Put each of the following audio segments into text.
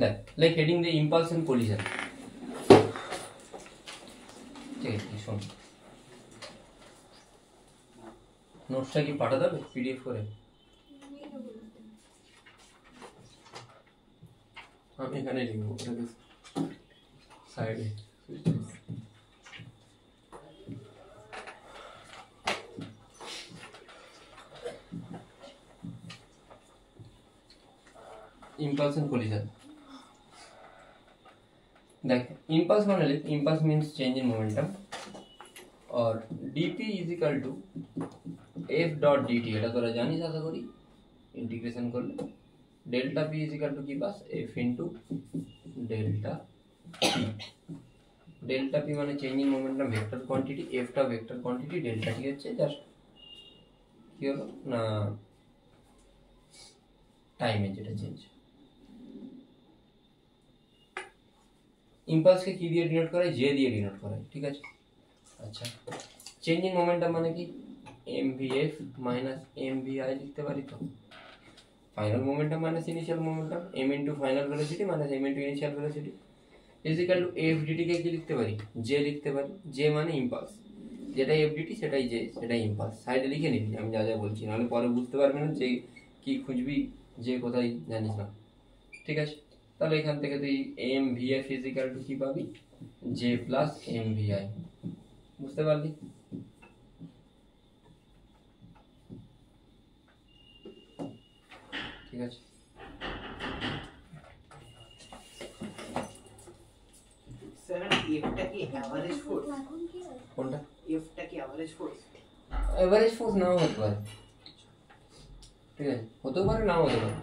দেখ like heading দিয়ে impulse and collision. ঠিক আছে শোন, নোটসটা কি পাঠাতে হবে পিডিএফ করে? আমি এখানে লিখবো ওটাকে সাইডে। ইম্পালস এন্ড কলিশন देख impulse मान ले impulse means change in momentum और dp is equal to f dot dt এটা তোরা জানিস আশা করি ইন্টিগ্রেশন করলে delta p is equal to কি pass f into delta p delta p মানে change in momentum vector quantity f টা vector quantity delta t হচ্ছে জাস্ট কি হলো না টাইমে যেটা চেঞ্জ। ইম্পালস কে কি দিয়ে ডিনোট করা হয় j দিয়ে ডিনোট করা হয় ঠিক আছে। আচ্ছা চেঞ্জ ইন মোমেন্টাম মানে কি mvf মাইনাস mvi লিখতে পারি তো final momentum minus initial momentum m into final velocity minus m into initial velocity is equal two f dt কে কি লিখতে পারি j লিখতে পারি j মানে ইম্পালস যেটাই f dt সেটাই j সেটাই ইম্পালস সাইডে লিখে নিবি আমি যা যা বলছি নাহলে পরে বুঝতে পারবে না যে কি খুঁজবি যে কোথায় জানিস না ঠিক আছে। তাহলে এখান থেকে তুই mvf ইজ ইকুয়াল টু কি পাবি j প্লাস mvi বুঝতে পারলি। ঠিক আছে স্যার এফটা কি এভারেজ ফোর্স কোনটা এফটা কি এভারেজ ফোর্স এভারেজ ফোর্স নাও হতে পারে ঠিক আছে হতেও পারে নাও হতে পারে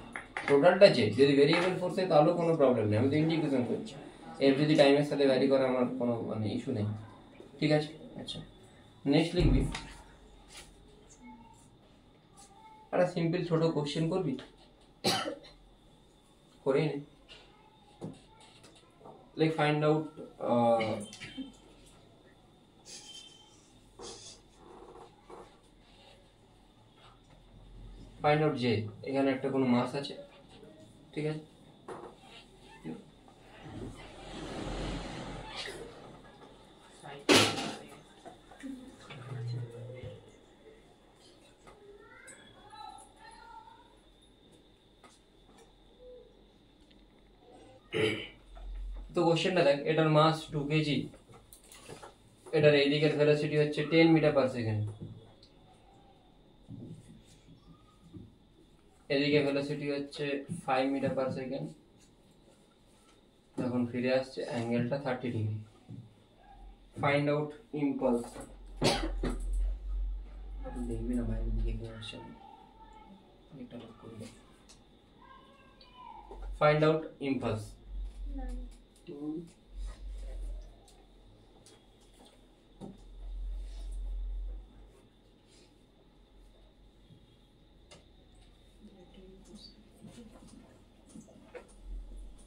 টোটালটা যে যদি ভেরিয়েবল ফোর্স হয় তাহলেও কোনো প্রবলেম নেই আমি তো ইন্টিগ্রেশন করছি এফ যদি টাইমের সাথে ভ্যারি করে আমার কোনো মানে ইস্যু নেই ঠিক আছে। আচ্ছা নেক্সট লিখবি একটা সিম্পল ছোট কোশ্চেন করবি করেই নে like find out find out যে এখানে একটা কোনো মাস আছে ঠিক আছে তো কোশ্চেনটা দেখ এটার মাস 2 কেজি এটার এই দিকের ভেলোসিটি হচ্ছে 10 মিটার পার সেকেন্ড এদিকে ভেলোসিটি হচ্ছে 5 মিটার পার সেকেন্ড যখন ফিরে আসছে অ্যাঙ্গেলটা 30 ডিগ্রি ফাইন্ড আউট ইম্পালস দেখবি না বাইরে দিকে কি আসছে এটা লক করে দে ফাইন্ড আউট ইম্পালস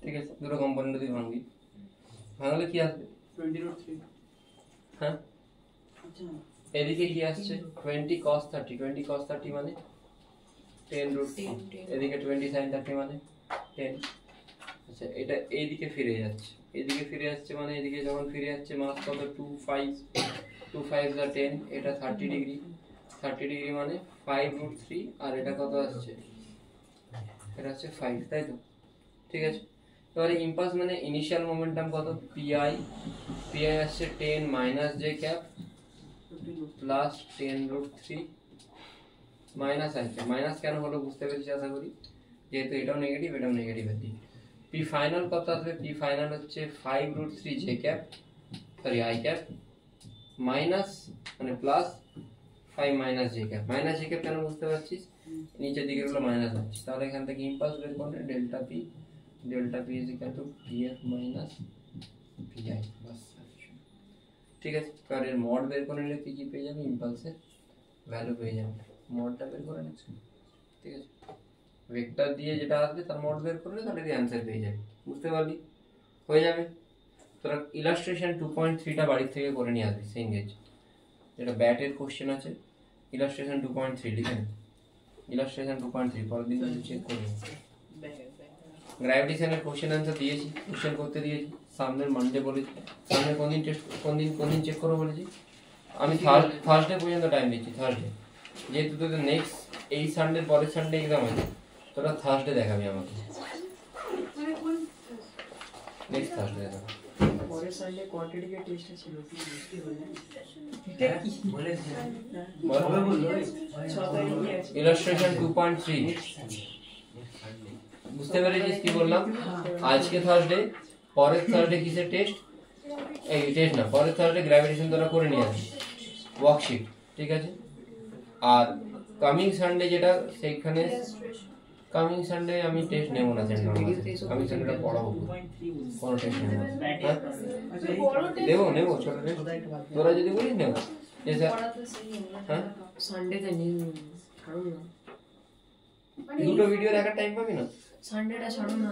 ঠিক আছে দুটো কম্পোনেন্ট দিয়ে ভাঙবি ভাঙলে কি আসবে 20√3 হ্যাঁ আচ্ছা এদিকে কি আসছে 20 cos 30 20 cos 30 মানে 10√3 এদিকে 20 sin 30 মানে 10 আচ্ছা এটা এইদিকে ফিরে যাচ্ছে এদিকে ফিরে যাচ্ছে মানে এদিকে যখন ফিরে যাচ্ছে মাস কত 25 যা 10 এটা 30 ডিগ্রি মানে 5√3 আর এটা কত আসছে এটা হচ্ছে 5 তাই তো ঠিক আছে। এবারে ইম্পালস মানে ইনিশিয়াল মোমেন্টাম কত pi আসছে 10 minus j cap plus 10√3 minus আছে মাইনাস কেন হলো বুঝতে পেরেছি আশা করি যেহেতু এটাও নেগেটিভ আছে পি ফাইনাল কত আসবে পি ফাইনাল হচ্ছে 5√3 j cap sorry i cap minus মানে প্লাস 5 মাইনাস j ক্যাপ কেন বুঝতে পারছিস নিচের দিকে গুলো মাইনাস হচ্ছে তাহলে এখান থেকে ইম্পালস বের করলে delta p is equal to pf minus pi বাস ঠিক আছে। আর এর মড বের করে নিলে তুই কি পেয়ে যাবি ইম্পালসের ভ্যালু পেয়ে যাবি মডটা বের করে নিচ্ছি ঠিক আছে ভেক্টর দিয়ে যেটা আসবে তার মড বের করলে তাহলে তুই অ্যানসার পেয়ে যাবি বুঝতে পারলি হয়ে যাবে। তোরা ইলাস্ট্রেশন 2.3 টা বাড়ির থেকে করে নিয়ে আসবি সেম গেজ যেটা ব্যাটের কোশ্চেন আছে ইলাস্ট্রেশন 2.3 লিখে নে ইলাস্ট্রেশন 2.3 পরের দিন চেক করবি গ্র্যাভিটেশনের কোশ্চেন অ্যান্সার দিয়েছি, কোশ্চেন করতে দিয়েছি, সামনের মানডে বলেছি, সামনে কোন দিন চেক করো বলেছি, আমি থার্সডে পর্যন্ত টাইম দিচ্ছি, থার্সডে, যেহেতু তোদের নেক্সট এই সানডে পরের সানডে এক্সাম আছে, তোরা থার্সডে দেখাবি আমাকে, নেক্সট থার্সডে দেখাবি। পরের সানডে কোয়ান্টিটিকে টেস্ট ছিল কি বৃষ্টি হলো এটা কি বলেছে বল। কবে বললো 6 তারিখে আছে। ইলাস্ট্রেশন 2.3 বুঝতে পেরেছিস কি বললাম? আজকে থার্সডে, পরের থার্সডে কিসের টেস্ট? এই টেস্ট না, পরের থার্সডে গ্র্যাভিটেশন তোরা করে নিয়ে আসবি ওয়ার্কশিট, ঠিক আছে? আর কামিং সানডে যেটা সেইখানে, কামিং সানডে আমি টেস্ট নেবো না, সেন্টার কামিং সানডেটা পড়াবো, কোনো টেস্ট নেবো না। হ্যাঁ নেবো ছোট টেস্ট, তোরা যদি বলিস নেবো। যে স্যার হ্যাঁ সানডেতে নিন ছাড়ুন না, দুটো ভিডিও দেখার টাইম পাবি না? সানডেটা ছাড়ুন না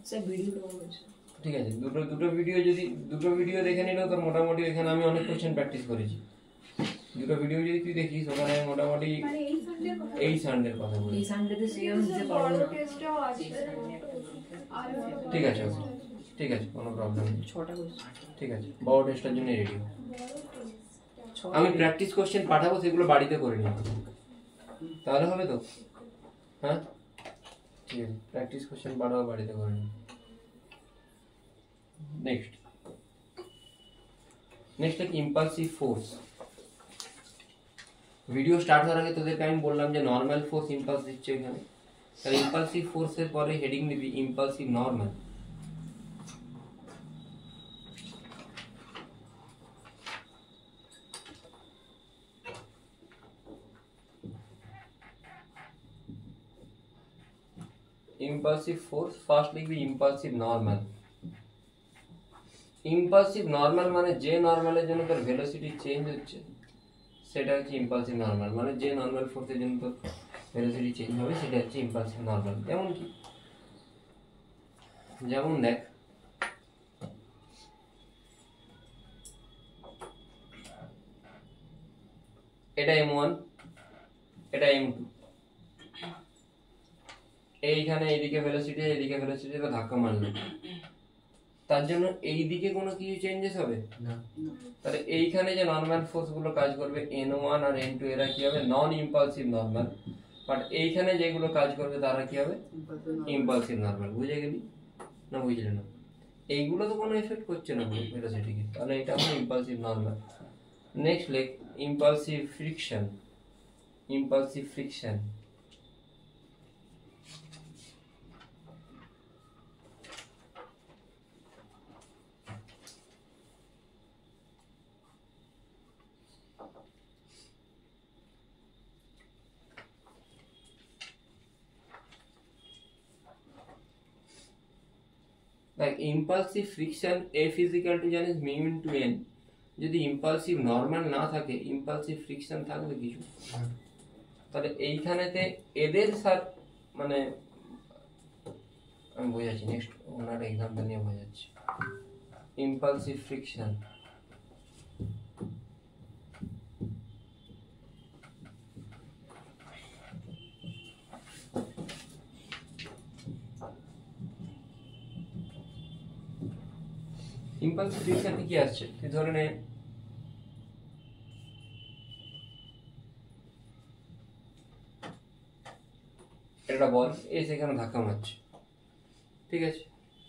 স্যার, ভিডিও বলছে ঠিক আছে, দুটো ভিডিও দেখে নিলেও তোর মোটামুটি এখানে আমি অনেক কোশ্চেন প্র্যাকটিস করেছি। দুটো ভিডিও যদি তুই দেখিস ওখানে মোটামুটি এই সানডের কথা বলি। এই সানডেতে সিএম দিতে পারবো না। ঠিক আছে ঠিক আছে, কোনো প্রবলেম নেই, 6টা কোশ্চেন, ঠিক আছে, বড় টেস্টের জন্য রেডি। আমি প্র্যাকটিস কোশ্চেন পাঠাবো, সেগুলো বাড়িতে করে নিও, তাহলে হবে তো? হ্যাঁ ঠিক আছে, প্র্যাকটিস কোশ্চেন পাঠাবো, বাড়িতে করে নিও। নেক্সট কি ইম্পালসিভ ফোর্স। ভিডিও স্টার্ট হওয়ার আগে তোদেরকে আমি বললাম যে নর্মাল ফোর্স ইম্পালস দিচ্ছে এখানে, তাহলে ইম্পালসিভ ফোর্সের পরে হেডিং দিবি impulsive normal. Impulsive force first লিখবি ইম্পালসিভ নর্মাল। ইম্পালসিভ নর্মাল মানে যে নর্মালের জন্য তোর ভেলোসিটি চেঞ্জ হচ্ছে সেটা হচ্ছে ইম্পালসিভ নর্মাল, মানে যে নর্মাল ফোর্সের জন্য তোর ভেলোসিটি চেঞ্জ হবে সেটা হচ্ছে ইম্পালসিভ নর্মাল। যেমন কি, যেমন দেখ এটা m1, এটা m2, এইখানে এইদিকে ভেলোসিটি এইদিকে ভেলোসিটি ধাক্কা মারলো, তার জন্য এই দিকে কোনো কিছু চেঞ্জেস হবে না, তাহলে এইখানে যে নর্মাল ফোর্স গুলো কাজ করবে n1 আর n2 এরা কি হবে? নন ইম্পালসিভ নর্মাল। বাট এইখানে যেগুলো কাজ করবে তারা কি হবে? Impulsive normal. বুঝে গেলি না বুঝলি না? এইগুলো তো কোনো এফেক্ট করছে না ভেলোসিটিকে, তাহলে এটা হলো ইম্পালসিভ নর্মাল। নেক্সট লেখ impulsive friction. Impulsive friction like impulsive friction F is equal to জানিস mu into n। যদি ইম্পালসিভ নর্মাল না থাকে, ইম্পালসিভ ফ্রিকশন থাকবে কিছু, তাহলে এইখানেতে এদের সাথে মানে আমি বোঝাচ্ছি, নেক্সট ওনার এক্সাম্পল নিয়ে বোঝাচ্ছি। ইম্পালসিভ ফ্রিকশন ইম্পালসিভ ফ্রিকশন কি আসছে, তুই ধরে নে একটা বল এসে এখানে ধাক্কা মারছে, ঠিক আছে,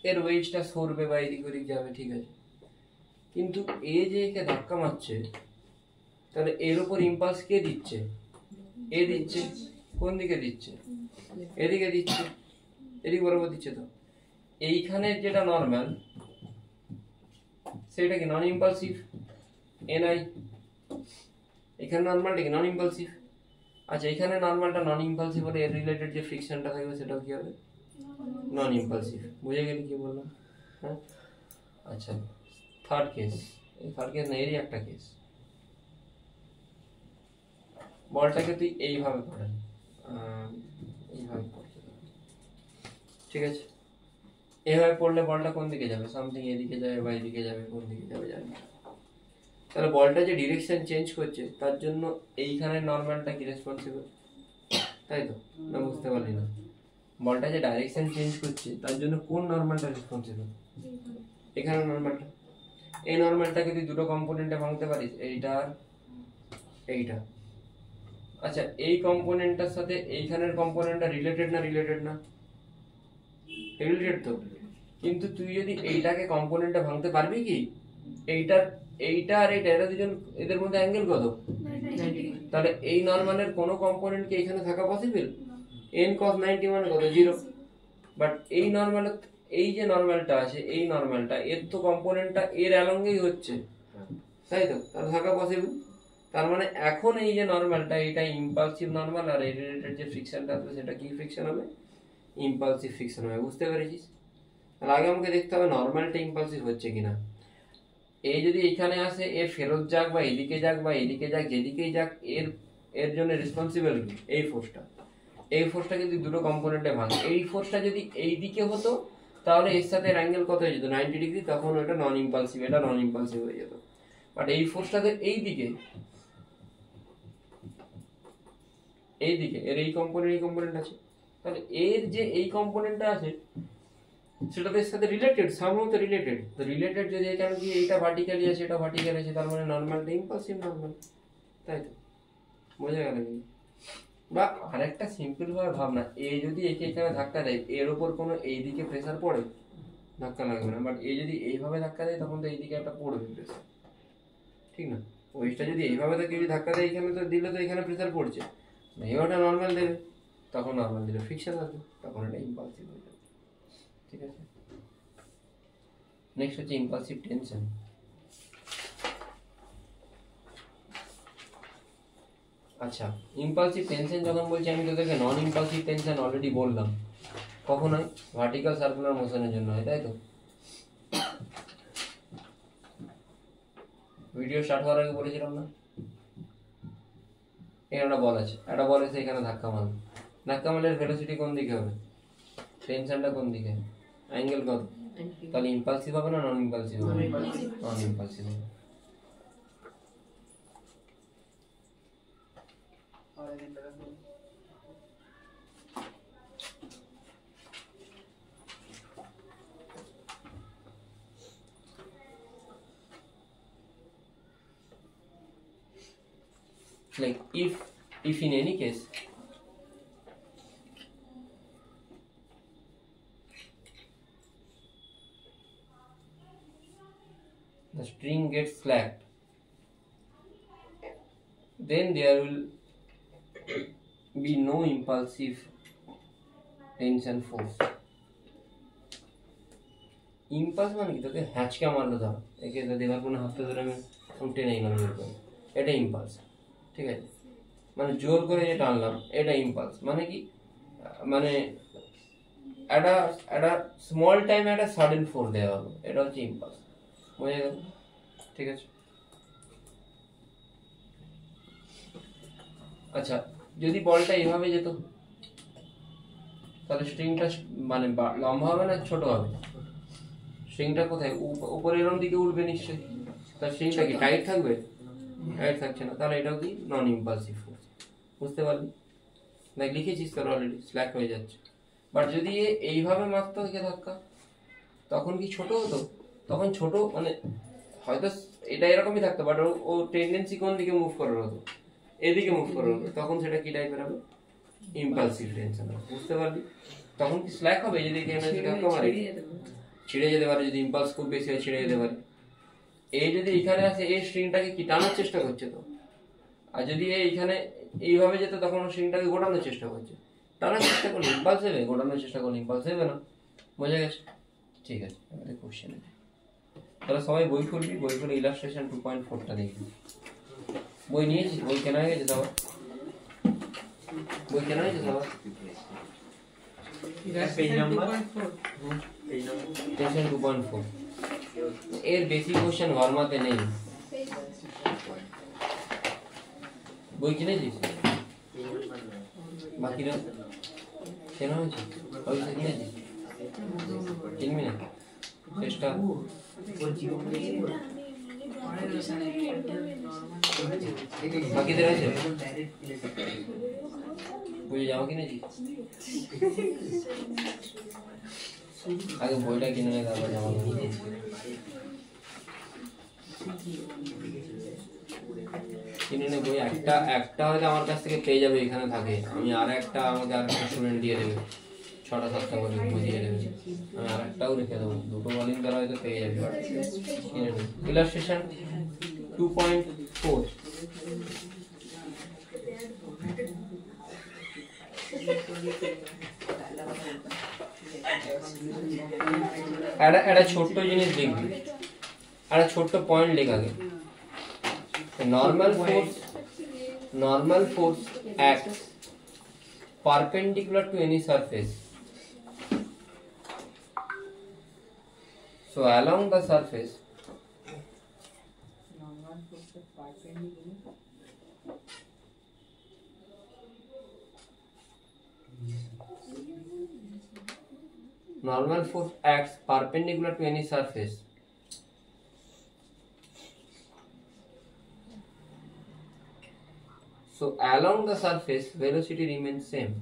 এর ওয়েজটা সরবে বা এদিক ওদিক যাবে, ঠিক আছে, কিন্তু এ যে একে ধাক্কা মারছে তাহলে এর উপর ইম্পালস কে দিচ্ছে? এ দিচ্ছে। কোন দিকে দিচ্ছে? এদিকে দিচ্ছে, এদিক বরাবর দিচ্ছে। তো এইখানে যেটা নর্মাল সেটা কি নন ইম্পালসিভ, এনআই। এখানে নর্মালটা কি নন ইম্পালসিভ। আচ্ছা, এখানে নর্মালটা নন ইম্পালসিভ হলে এর রিলেটেড যে ফ্রিকশনটা থাকবে সেটাও কি হবে? নন ইম্পালসিভ। বুঝে গেলি কি বললাম? হ্যাঁ, আচ্ছা, থার্ড কেস। এই থার্ড কেস না, এরই একটা কেস। বলটাকে তুই এইভাবে পড়াবি, এইভাবে পড়তে হবে, ঠিক আছে। এইভাবে পড়লে বলটা কোন দিকে যাবে? সামথিং এদিকে যাবে বা এদিকে যাবে, কোন দিকে যাবে জানি না। তাহলে বলটা যে ডিরেকশন চেঞ্জ করছে তার জন্য এইখানে নর্মালটা কি রেসপন্সিবল, তাই তো? না বুঝতে পারলি না? বলটা যে ডাইরেকশন চেঞ্জ করছে তার জন্য কোন নরমালটা রেসপন্সিবল? এখানে নরমালটা। এই নরমালটাকে তুই দুটো কম্পোনেন্টে ভাঙতে পারিস, এইটা আর এইটা। আচ্ছা, এই কম্পোনেন্টটার সাথে এইখানের কম্পোনেন্টটা রিলেটেড না? রিলেটেড না? রিলেটেড তো। কিন্তু তুই যদি এইটাকে কম্পোনেন্টে ভাঙতে পারবি কি? এইটা আর এইটা, এরা দুজন, এদের মধ্যে অ্যাঙ্গেল কত? তাহলে এই নরমালের কোনো কম্পোনেন্ট কি এখানে থাকা পসিবল? n cos 90 মানে কত? 0। বাট এই নরমাল, এই যে নরমালটা আছে, এই নরমালটা এর তো কম্পোনেন্টটা এর অ্যালঙ্গেই হচ্ছে, তাই তো? তাহলে থাকা পসিবল। তার মানে এখন এই যে নরমালটা, এটা ইম্পালসিভ নরমাল, আর এর রিলেটেড যে ফ্রিকশনটা আছে সেটা কি ফ্রিকশন হবে? ইম্পালসিভ ফ্রিকশন হবে। বুঝতে পেরেছিস? তাহলে আগে আমাকে দেখতে হবে নরমালটা ইম্পালসিভ হচ্ছে কিনা। এই যদি এখানে আসে, এ ফেরত যাক বা এদিকে যাক বা এদিকে যাক, যেদিকেই যাক, এর জন্য রেসপন্সিবল কি? এই ফোর্সটা। এই ফোর্সটা যদি দুটো কম্পোনেন্টে ভাঙে, এই ফোর্সটা যদি এই দিকে হতো তাহলে এর সাথে অ্যাঙ্গেল কত হয়ে যেত? 90 ডিগ্রি। তখন ওটা নন ইম্পালসিভ, এটা নন ইম্পালসিভ হয়ে যেত। বাট এই ফোর্সটা তো এই দিকে, এই দিকে, এর এই কম্পোনেন্ট আছে, তাহলে এর যে এই কম্পোনেন্টটা আছে সেটা তো এর সাথে রিলেটেড, সামহাউ রিলেটেড। তো রিলেটেড যদি এখানে কি এইটা ভার্টিক্যালি আছে, এটা ভার্টিক্যালি আছে, তার মানে নরমালটা ইম্পালসিভ নরমাল, তাই তো? বোঝা গেল কি? বা আরেকটা সিম্পল ভাবে ভাবনা, এ যদি একে এখানে ধাক্কা দেয়, এর উপর কোনো এই দিকে প্রেসার পড়ে? ধাক্কা লাগবে না। বাট এ যদি এইভাবে ধাক্কা দেয় তখন তো এইদিকে একটা পড়বে প্রেসার, ঠিক না? ওইটা যদি এইভাবে তো কেউ ধাক্কা দেয়, এখানে তো দিলে তো এখানে প্রেসার পড়ছে, এইভাবে নর্মাল দেবে, তখন নর্মাল দিলে ফ্রিকশন আসবে, তখন এটা ইম্পালসিভ হয়ে যাবে। ঠিক আছে, নেক্সট হচ্ছে ইম্পালসিভ টেনশন। আচ্ছা, ইম্পালসিভ টেনশন যখন বলছি, আমি তোদেরকে নন ইম্পালসিভ টেনশন অলরেডি বললাম কখন হয়? ভার্টিক্যাল সার্কুলার মোশনের জন্য হয়, তাই তো? ভিডিও স্টার্ট হওয়ার আগে বলেছিলাম না? এখানে একটা বল আছে, একটা বল এসে এখানে ধাক্কা মারবে, ধাক্কা মারলে ভেলোসিটি কোন দিকে হবে? টেনশনটা কোন দিকে? অ্যাঙ্গেল কত? তাহলে ইম্পালসিভ হবে না নন ইম্পালসিভ হবে? নন ইম্পালসিভ হবে। Like if in any case the string gets slacked, then there will be no impulsive tension force. Impulse মানে কি? তোকে হ্যাচকা মারলো, ধর একে দেবার কোনো হাতটা ধরে আমি টেনে গেলাম, এরকম, এটা ইম্পালস। ঠিক আছে, মানে জোর করে যে টানলাম, এটা ইম্পালস। মানে কি? মানে একটা স্মল টাইমে একটা সাডেন ফোর্স দেওয়া হলো, এটা হচ্ছে ইম্পালস। বোঝা গেল? ঠিক আছে। আচ্ছা, যদি বলটা এইভাবে যেত তাহলে স্ট্রিংটা মানে লম্বা হবে না ছোট হবে? স্ট্রিংটা কোথায়? উপরে এরকম দিকে উঠবে নিশ্চয়ই। তার স্ট্রিংটা কি টাইট থাকবে? টাইট থাকছে না, তাহলে এটাও কি নন ইম্পালসিভ ফোর্স। বুঝতে পারলি? দেখ লিখেছিস তোর অলরেডি, স্ল্যাক হয়ে যাচ্ছে। বাট যদি এইভাবে মারতো একে ধাক্কা, তখন কি ছোট হতো? তখন ছোট মানে হয়তো এটা এরকমই থাকতো, বাট ও টেন্ডেন্সি কোন দিকে মুভ করার হতো? এদিকে মুভ করার হতো, তখন সেটা কি টাইপের হবে? Impulsive tension. বুঝতে পারলি? তখন কি স্ল্যাক হবে? যদি ধাক্কা মারে ছিঁড়ে যেতে পারে, যদি ইম্পালস খুব বেশি হয় ছিঁড়ে যেতে পারে। এই যদি এখানে আসে, এই স্ট্রিংটাকে কি টানার চেষ্টা করছে তো, আর যদি এইখানে এইভাবে যেত তখন স্ট্রিংটাকে গোটানোর চেষ্টা করছে। টানার চেষ্টা করলে ইম্পালস হবে, গোটানোর চেষ্টা করলে ইম্পালস হবে না। বোঝা গেছে? ঠিক আছে, আমাদের কোশ্চেন। তাহলে সবাই বই খুলবি, বই খুলে ইলাস্ট্রেশন 2.4টা দেখবি। বই নিয়েছিস? বই কেনা হয়ে গেছে সবার? বই কেনা হয়েছে সবার? টেনশন 2.4 এর বেশি কোশ্চেন ভার্মাতে নেই। বই কিনেছিস? বাকিরা কেনা হয়েছে? পয়সা কিনেছিস? কিনবি না? চেষ্টা বাকিদের আছে? বুঝে জামা কিনেছি আগে বইটা কিনে নিয়ে তারপর জামা কিনে কিনে নে বই একটা হয়তো আমার কাছ থেকে পেয়ে যাবে এখানে থাকে আমি আর একটা আমাকে আর একটা স্টুডেন্ট দিয়ে দেবে 6টা 7টা করে বই দিয়ে দেবে আমি আর একটাও রেখে দেবো দুটো ভলিউম তারা হয়তো পেয়ে যাবে কিনে নে ইলাস্ট্রেশন 2.4 একটা ছোট্ট জিনিস লিখবি একটা ছোট্ট পয়েন্ট লেখ আগে normal force acts perpendicular to any surface so along the surface normal force acts perpendicular to any surface so along the surface velocity remains same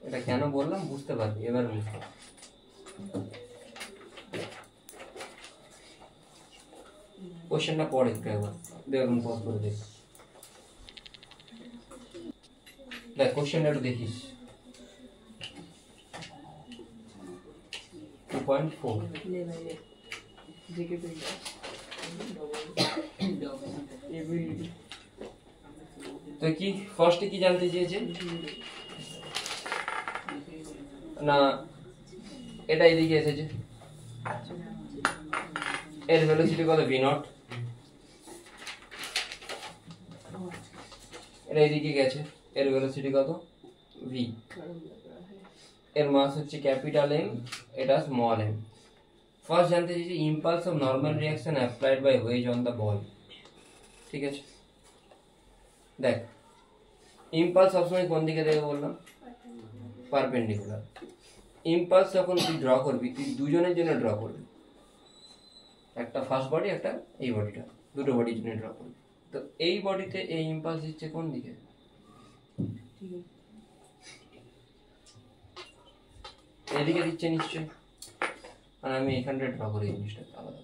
এটা কেন বললাম বুঝতে পারবি এবার বুঝতে কোশ্চেনটা পড়ে একবার দেখুন পজ করে দেখ দেখ কোশ্চেনটা একটু দেখিস 2.4 তো কি ফার্স্টে কি জানতে চেয়েছে না এটা এদিকে এসেছে এর ভেলোসিটি কত v নট এটা এদিকে গেছে এর ভেলোসিটি কত v এর মাস হচ্ছে ক্যাপিটাল M এটা স্মল m ফার্স্ট জানতে চাইছি impulse of normal reaction applied by wedge on the ball ঠিক আছে দেখ ইম্পালস সবসময় কোন দিকে দেবে বললাম পারপেন্ডিকুলার ইম্পালস যখন তুই ড্র করবি তুই দুজনের জন্য ড্র করবি একটা ফার্স্ট বডি একটা এই বডিটা দুটো বডির জন্য ড্র করবি তো এই বডিতে এই ইম্পালস দিচ্ছে কোন দিকে এদিকে দিচ্ছে নিশ্চয়ই আর আমি এখানটা ড্র করি জিনিসটা আলাদা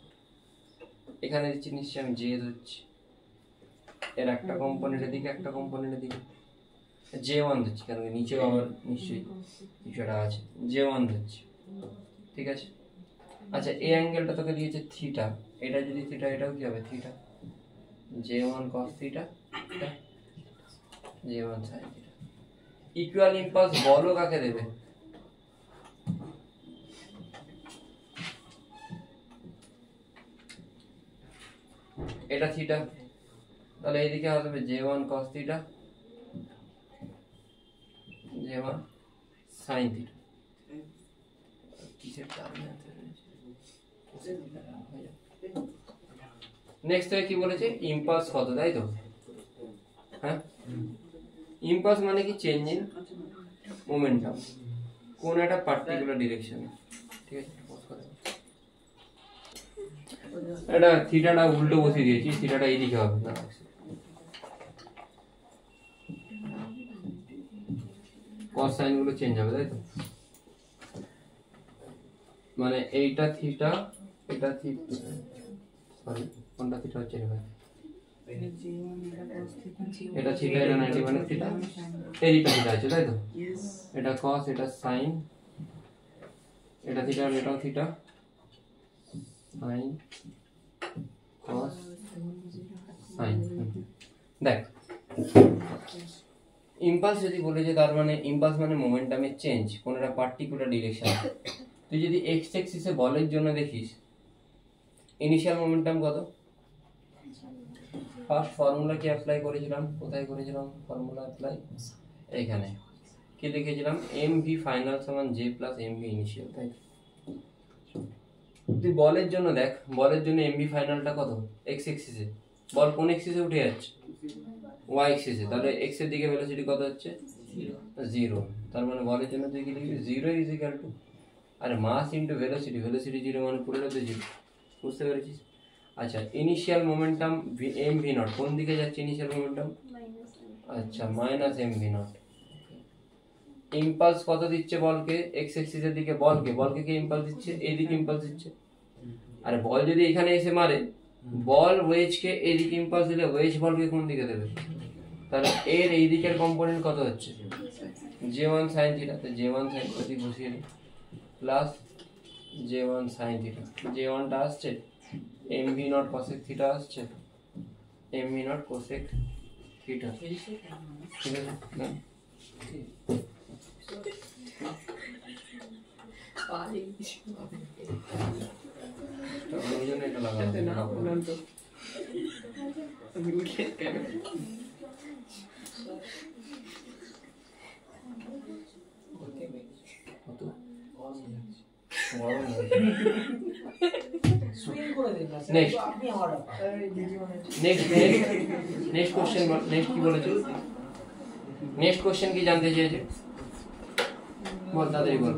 এখানে দিচ্ছি নিশ্চয়ই আমি জে ধরছি এর একটা কম্পোনেন্টের দিকে একটা কম্পোনেন্টের দিকে J1 ধরছি কারণ নিচেও আমার নিশ্চয়ই কিছুটা আছে J1 ধরছি ঠিক আছে আচ্ছা এই অ্যাঙ্গেলটা তোকে দিয়েছে থিটা এটা যদি থিটা এটাও কি হবে theta J1 cos theta J1 sin theta equal impulse বলও কাকে দেবে এটা থিটা তাহলে এইদিকে হবে J1 cos theta J1 sin theta কিসের টার্ম নেক্সট কি বলেছে ইম্পালস কত তাই তো হ্যাঁ ইম্পালস মানে কি চেঞ্জ ইন মোমেন্টাম কোন একটা পার্টিকুলার ডিরেকশনে ঠিক আছে এটা থিটাটা উল্টো বসিয়ে দিয়েছি থিটাটা এইদিকে হবে না cos sin গুলো চেঞ্জ হবে তাই তো মানে এইটা থিটা এটা থিটা সরি কোনটা থিটা হচ্ছে এখানে এটা থিটা এটা 90 মানে থিটা এইটা থিটা আছে তাই তো এটা cos এটা sin এটা থিটা এটাও থিটা sin cos sin দেখ ইম্পালস যদি বলে যে তার মানে ইম্পালস মানে মোমেন্টামের চেঞ্জ কোন একটা পার্টিকুলার ডিরেকশন তুই যদি এক্স অ্যাক্সিসে বলের জন্য দেখিস ইনিশিয়াল মোমেন্টাম কত ফার্স্ট ফর্মুলা কি অ্যাপ্লাই করেছিলাম কোথায় করেছিলাম ফর্মুলা অ্যাপ্লাই এইখানে কি লিখেছিলাম mv ফাইনাল সমান j প্লাস mv ইনিশিয়াল তাই তুই বলের জন্য দেখ বলের জন্য mv ফাইনালটা কত এক্স অ্যাক্সিসে বল কোন অ্যাক্সিসে উঠে যাচ্ছে y অ্যাক্সিসে তাহলে x এর দিকে ভেলোসিটি কত হচ্ছে 0 তার মানে বলের জন্য তুই কি লিখবি 0 ইজ ইকুয়াল টু আরে মাস ইনটু ভেলোসিটি, ভেলোসিটি 0 মানে পুরোটা তো 0, বুঝতে পেরেছিস? আচ্ছা initial momentum M V not, কোন দিকে যাচ্ছে ইনিশিয়াল মোমেন্টাম? আচ্ছা minus M V not. Impulse কত দিচ্ছে বলকে? এক্স অ্যাক্সিসের দিকে বলকে কি ইম্পালস দিচ্ছে? এইদিকে ইম্পালস দিচ্ছে। আরে বল যদি এখানে এসে মারে, বল ওয়েজকে এইদিকে ইম্পালস দিলে ওয়েজ বলকে কোন দিকে দেবে? তাহলে এর এই দিকের কম্পোনেন্ট কত হচ্ছে? J1 sin থিটা, তো J1 sin প্রতি বসিয়ে দিই plus J1 sin theta. J1 টা আসছে, mv নট cosec থিটা আসছে, mv নট cosec থিটা, ঠিক আছে না? তো ওই জন্য এটা লাগালাম। নেক্সট কোশ্চেন কি জানতে চেয়েছে? বল তাড়াতাড়ি বল।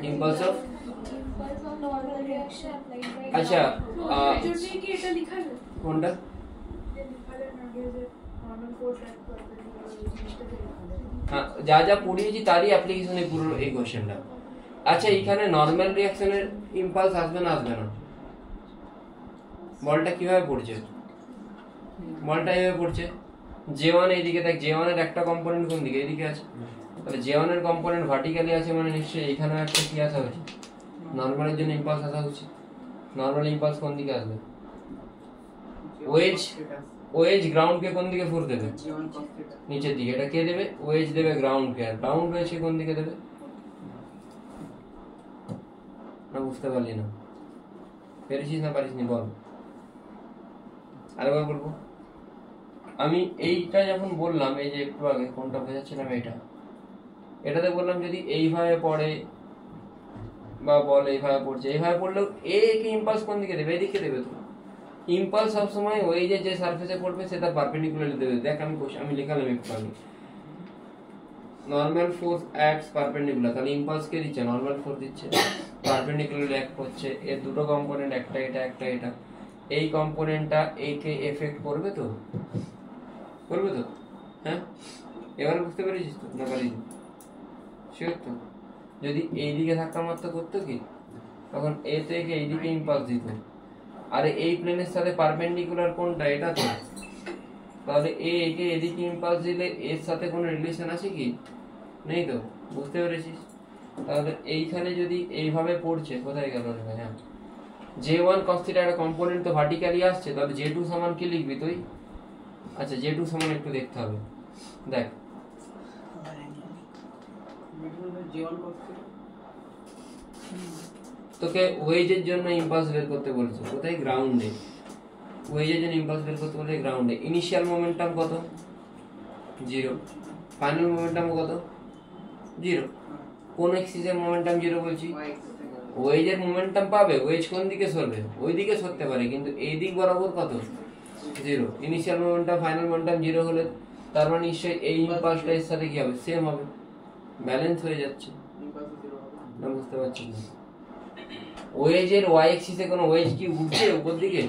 ইম্পালস অফ আচ্ছা কোনটা? হ্যাঁ যা যা পড়িয়েছি তারই অ্যাপ্লিকেশনে পুরো এই কোশ্চেনটা। আচ্ছা এখানে নরমাল রিঅ্যাকশনের ইম্পালস আসবে না বলটা কিভাবে পড়ছে? বলটা এইভাবে পড়ছে, J1 এইদিকে, দেখ J1 এর একটা কম্পোনেন্ট কোন দিকে? এইদিকে আছে, তাহলে J1 এর কম্পোনেন্ট ভার্টিক্যালি আছে মানে নিশ্চয়ই এখানেও একটা কি আসা উচিত, নরমালের জন্য ইম্পালস আসা উচিত। নরমাল ইম্পালস কোন দিকে আসবে? ওয়েজ গ্রাউন্ডকে কোন দিকে ফোর্স দেবে? নিচের দিকে। এটা কে দেবে? ওয়েজ দেবে গ্রাউন্ডকে, আর গ্রাউন্ড ওয়েজকে কোন দিকে দেবে? না বুঝতে পারলি না? পেরেছিস না পারিসনি বল, আরেকবার বলবো। আমি এইটা যখন বললাম, এই যে একটু আগে কোনটা বোঝাচ্ছিলাম, এটাতে বললাম যদি এইভাবে পড়ে বা বল এইভাবে পড়ছে, এইভাবে পড়লেও এ কে ইম্পালস কোন দিকে দেবে? এদিকে দেবে। তো ইম্পালস সবসময় ওয়েজে যে সারফেসে পড়বে সেটা পারপেন্ডিকুলারলি দেবে। দেখ আমি লিখালাম একটু আগে, নরমাল ফোর্স অ্যাক্টস পারপেন্ডিকুলার, তাহলে ইম্পালস কে দিচ্ছে? নরমাল ফোর্স দিচ্ছে, পারপেন্ডিকুলারলি অ্যাক্ট করছে। এর দুটো কম্পোনেন্ট, একটা এটা একটা এটা, এই কম্পোনেন্টটা এ কে এফেক্ট করবে তো? হ্যাঁ এবার বুঝতে পেরেছিস তো না? পারিস শিওর তো? যদি এইদিকে ধাক্কা মারতে করতো কি, তখন এ থেকে এইদিকে ইম্পালস দিত, আর এই প্লেনের সাথে পারপেন্ডিকুলার কোনটা? এটা তো। তাহলে একে এদিকে ইম্পালস দিলে এর সাথে কোনো রিলেশন আছে কি? নেই তো, বুঝতে পেরেছিস? তাহলে এইখানে যদি এইভাবে পড়ছে, কোথায় গেল রে ভাই? হ্যাঁ J1 cos θ একটা কম্পোনেন্ট তো ভার্টিক্যালি আসছে, তাহলে J2 সমান কি লিখবি তুই? আচ্ছা J2 সমান একটু দেখতে হবে, দেখ তোকে ওয়েজের জন্য ইম্পালস বের করতে বলছে, কোথায়? গ্রাউন্ডে। ওয়েজের জন্য ইম্পালস বের করতে বলছে গ্রাউন্ডে। ইনিশিয়াল মোমেন্টাম কত? 0। ফাইনাল মোমেন্টাম কত? 0। কোন এক্সিসের মোমেন্টাম 0 বলছি? ওয়েজের মোমেন্টাম পাবে, ওয়েজ কোন দিকে সরবে? ওই দিকে সরতে পারে, কিন্তু এই দিক বরাবর কত? 0। ইনিশিয়াল মোমেন্টাম ফাইনাল মোমেন্টাম 0 হলে তার মানে নিশ্চয়ই এই ইম্পালসটা এর সাথে কি হবে? সেম হবে, ব্যালেন্স হয়ে যাচ্ছে না? বুঝতে পারছিস না? ওয়েজের ওয়াই অ্যাক্সিসে কোনো ওয়েজ কি উঠছে উপর দিকে?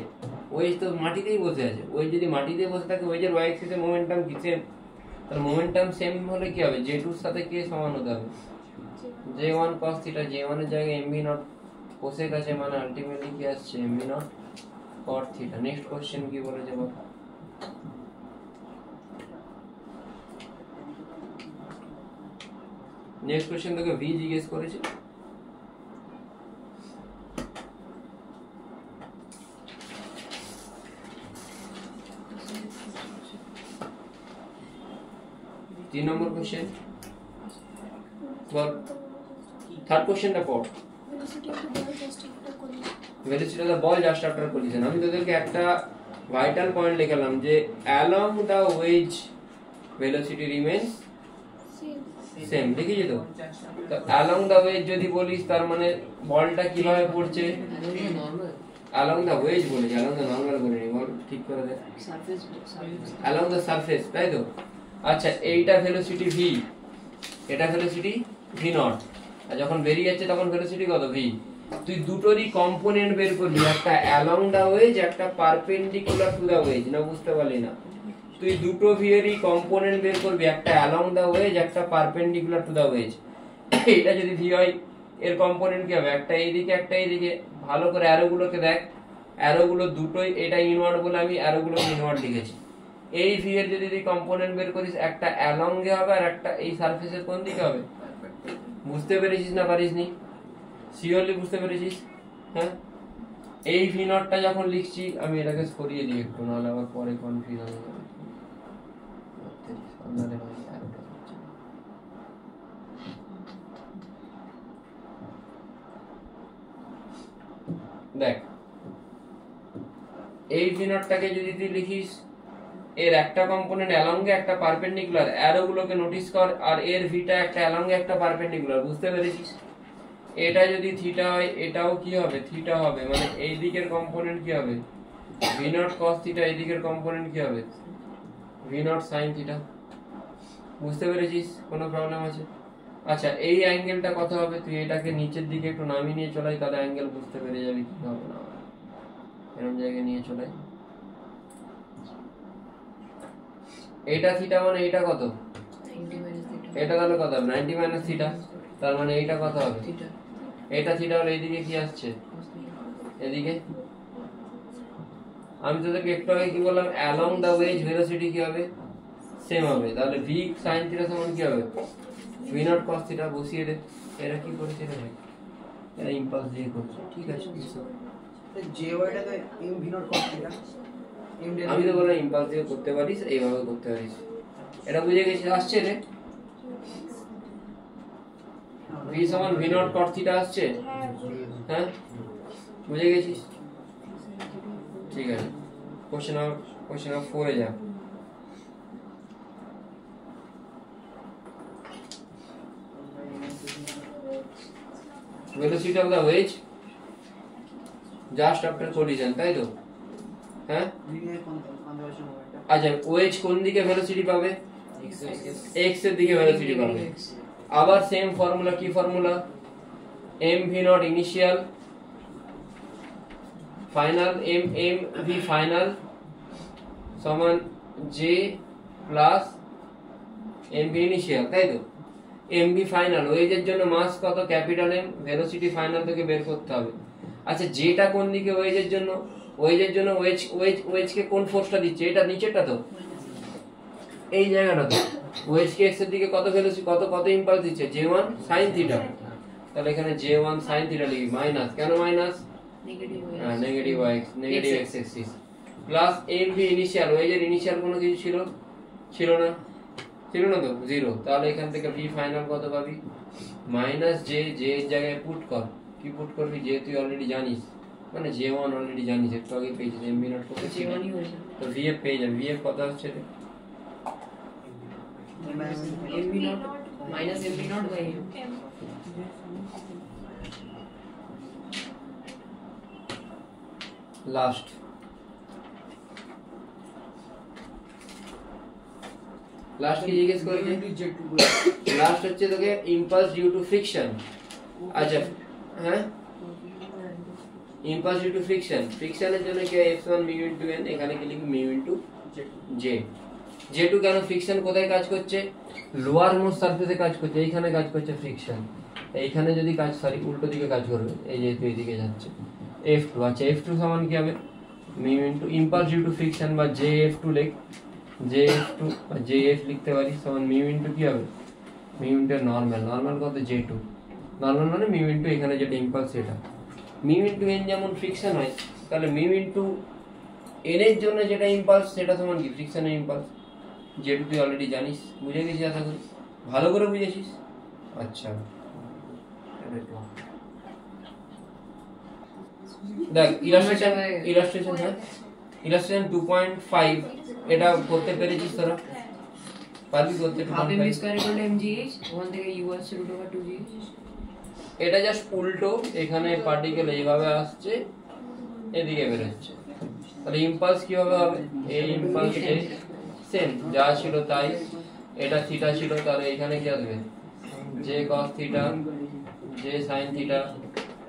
ওয়েজ তো মাটিতেই বসে আছে। ওয়েজ যদি মাটিতে বসে থাকে, ওয়েজের ওয়াই অ্যাক্সিসে মোমেন্টাম কি সেম? তাহলে মোমেন্টাম সেম হলে কি হবে? J2 এর সাথে কে সমান হতে হবে? J1 cos θ। J1 এর জায়গায় mv নট cosec আছে, মানে আলটিমেটলি কি আসছে? mv naught cot θ। Next question কি বলেছে বল? নেক্সট কোশ্চেন তোকে ভি জিজ্ঞেস করেছে। তিন নম্বর কোশ্চেন বল, থার্ড কোশ্চেনটা পড়। Velocity of the ball just after collision. আমি তোদেরকে একটা ভাইটাল পয়েন্ট লিখলাম যে along the wedge velocity remains same, লিখেছি তো? তো অ্যালং দ্য ওয়েজ যদি বলিস, তার মানে বলটা কিভাবে পড়ছে? along the wedge বলেছি, along the normal বলিনি, বল ঠিক করে দে। সারফেস along the surface, তাই তো? আচ্ছা এইটা ভেলোসিটি v, এটা ভেলোসিটি v নট, আর যখন বেরিয়ে যাচ্ছে তখন ভেলোসিটি কত v। তুই দুটোরই কম্পোনেন্ট বের করবি, একটা along the wedge, একটা perpendicular to the wedge, না বুঝতে পারলি না? তুই দুটো v এরই কম্পোনেন্ট বের করবি, একটা along the wedge, একটা perpendicular to the wedge। এটা যদি v হয় এর কম্পোনেন্ট কি হবে, একটা এইদিকে একটা এইদিকে। ভালো করে অ্যারোগুলোকে দেখ, অ্যারোগুলো দুটোই, এটা ইনওয়ার্ড বলে আমি অ্যারোগুলোকে ইনওয়ার্ড লিখেছি। এই ভি এর যদি তুই কম্পোনেন্ট বের করিস, একটা অ্যালং এ হবে আর একটা এই সারফেসের কোন দিকে হবে। বুঝতে পেরেছিস না পারিসনি? সিওরলি বুঝতে পেরেছিস? হ্যাঁ, এই ভি নটটা যখন লিখছি আমি এটাকে সরিয়ে দিই একটু, নাহলে আবার পরে কনফিউজ হয়ে যাবে। দেখ এই ভি নটটাকে যদি তুই লিখিস, এর একটা কম্পোনেন্ট অ্যালং এ একটা পারপেন্ডিকুলার, অ্যারোগুলোকে নোটিস কর, আর এর ভিটা একটা অ্যালং এ একটা পারপেন্ডিকুলার। বুঝতে পেরেছিস? এটা যদি থিটা হয় এটাও কি হবে, থিটা হবে, মানে এই দিকের কম্পোনেন্ট কি হবে ভি নট কস থিটা, এই দিকের কম্পোনেন্ট কি হবে ভি নট সাইন থিটা। বুঝতে পেরেছিস? কোনো প্রবলেম আছে? আচ্ছা এই অ্যাঙ্গেলটা কত হবে, তুই এটাকে নিচের দিকে একটু নামিয়ে নিয়ে চলাই, তাহলে অ্যাঙ্গেল বুঝতে পেরে যাবি কি হবে না। এরকম জায়গায় নিয়ে চলাই, এটা থিটা মানে এটা কত, এটা তাহলে কত হবে 90 মাইনাস থিটা, তার মানে এইটা কত হবে এটা থিটা হলে এইদিকে কি আসছে, এদিকে। আমি তোদেরকে একটু আগে কি বললাম, অ্যালং দা ওয়েজ ভেলোসিটি কি হবে, সেম হবে। তাহলে v sin থিটা সমান কি হবে v নট cos থিটা। বসিয়ে দে। এরা কি করছে রে ভাই, এরা ইম্পালস দিয়ে করছে, ঠিক আছে। যে ওয়াইটাকে m v not cos theta, আমি তো বললাম ইম্পালস দিয়ে করতে পারিস, এইভাবে করতে পারিস। এটা বুঝে গেছিস? আসছে রে v সমান v নট cos থিটা আসছে, হ্যাঁ বুঝে গেছিস? ঠিক আছে, কোশ্চেন নাম্বার 4 এ যা। velocity of the wedge just after collision, তাই তো? হ্যাঁ আচ্ছা, ওয়েজ কোন দিকে ভেলোসিটি পাবে, x এর দিকে ভেলোসিটি পাবে। আবার সেম ফর্মুলা, কি formula, m v not initial final m v final সমান j plus m v initial, তাই তো? m v ফাইনাল ওয়েজের জন্য মাস কত, ক্যাপিটাল M, ভেলোসিটি ফাইনাল থেকে বের করতে হবে। আচ্ছা যেটা কোন দিকে ওয়েজের জন্য, ওয়েজের জন্য ওয়েজকে কোন ফোর্সটা দিচ্ছে, এটা নিচেরটা তো, এই জায়গাটা তো। ওয়েজকে x এর দিকে কত ভেলোসিটি, কত ইম্পালস দিচ্ছে, j1 sin থিটা। তাহলে এখানে j1 sin থিটা লিখি, মাইনাস, কেন minus, negative x axis, plus mv initial, ওয়েজের ইনিশিয়াল কোনো কিছু ছিল না তো, 0। তাহলে এখান থেকে v ফাইনাল কত পাবি, মাইনাস j, এর জায়গায় পুট কর, কি পুট করবি, j তুই অলরেডি জানিস, মানে j1 অলরেডি জানিস, একটু আগে পেয়েছিস, mv নট কত ছিল, তো vf পেয়ে যাবে। vf কত হচ্ছে রে, mv not minus mv not by m। Last কি জিজ্ঞেস করবে, লাস্ট হচ্ছে তোকে ইম্পালস ডিউ টু ফ্রিকশন। আচ্ছা হ্যাঁ, ইম্পালস ডিউ টু ফ্রিকশন, ফ্রিকশনের জন্য কি হয় f1 mu into n, এখানে কি লিখি mu into j। j2 কেন, ফ্রিকশন কোথায় কাজ করছে, লোয়ার মোস্ট সারফেসে কাজ করছে, এইখানে কাজ করছে ফ্রিকশন। এইখানে যদি কাজ, সরি উল্টো দিকে কাজ করবে, এই যেহেতু এইদিকে যাচ্ছে f2। আচ্ছা f2 সমান কি হবে, mu into impulse due to friction বা jf2 লেখ, jf2 বা jf লিখতে পারি, সমান mu into কি হবে, mu into নরমাল কত j2, নরমাল মানে mu into এখানে যেটা ইম্পালস সেটা। mu into n যেমন ফ্রিকশন হয়, তাহলে mu into n এর জন্য যেটা ইম্পালস সেটা সমান কি, ফ্রিকশনের ইম্পালস। যেটা তুই অলরেডি জানিস, বুঝে গেছিস আশা করি, ভালো করে বুঝেছিস। আচ্ছা দেখ ইলাস্ট্রেশন, হ্যাঁ ইলাস্ট্রেশন 2.5 এটা করতে পেরেছিস তোরা, পারবি করতে? Half mv square equal to mgh, ওখান থেকে u আসছে √2gh। এটা জাস্ট উল্টো, এখানে পার্টিকেল এইভাবে আসছে, এদিকে বেরোচ্ছে, তাহলে ইম্পালস কিভাবে হবে? এই ইম্পালস সেম যা ছিল তাই, এটা থিটা ছিল, তাহলে এখানে কি আসবে? যে cos থিটা, যে sin theta,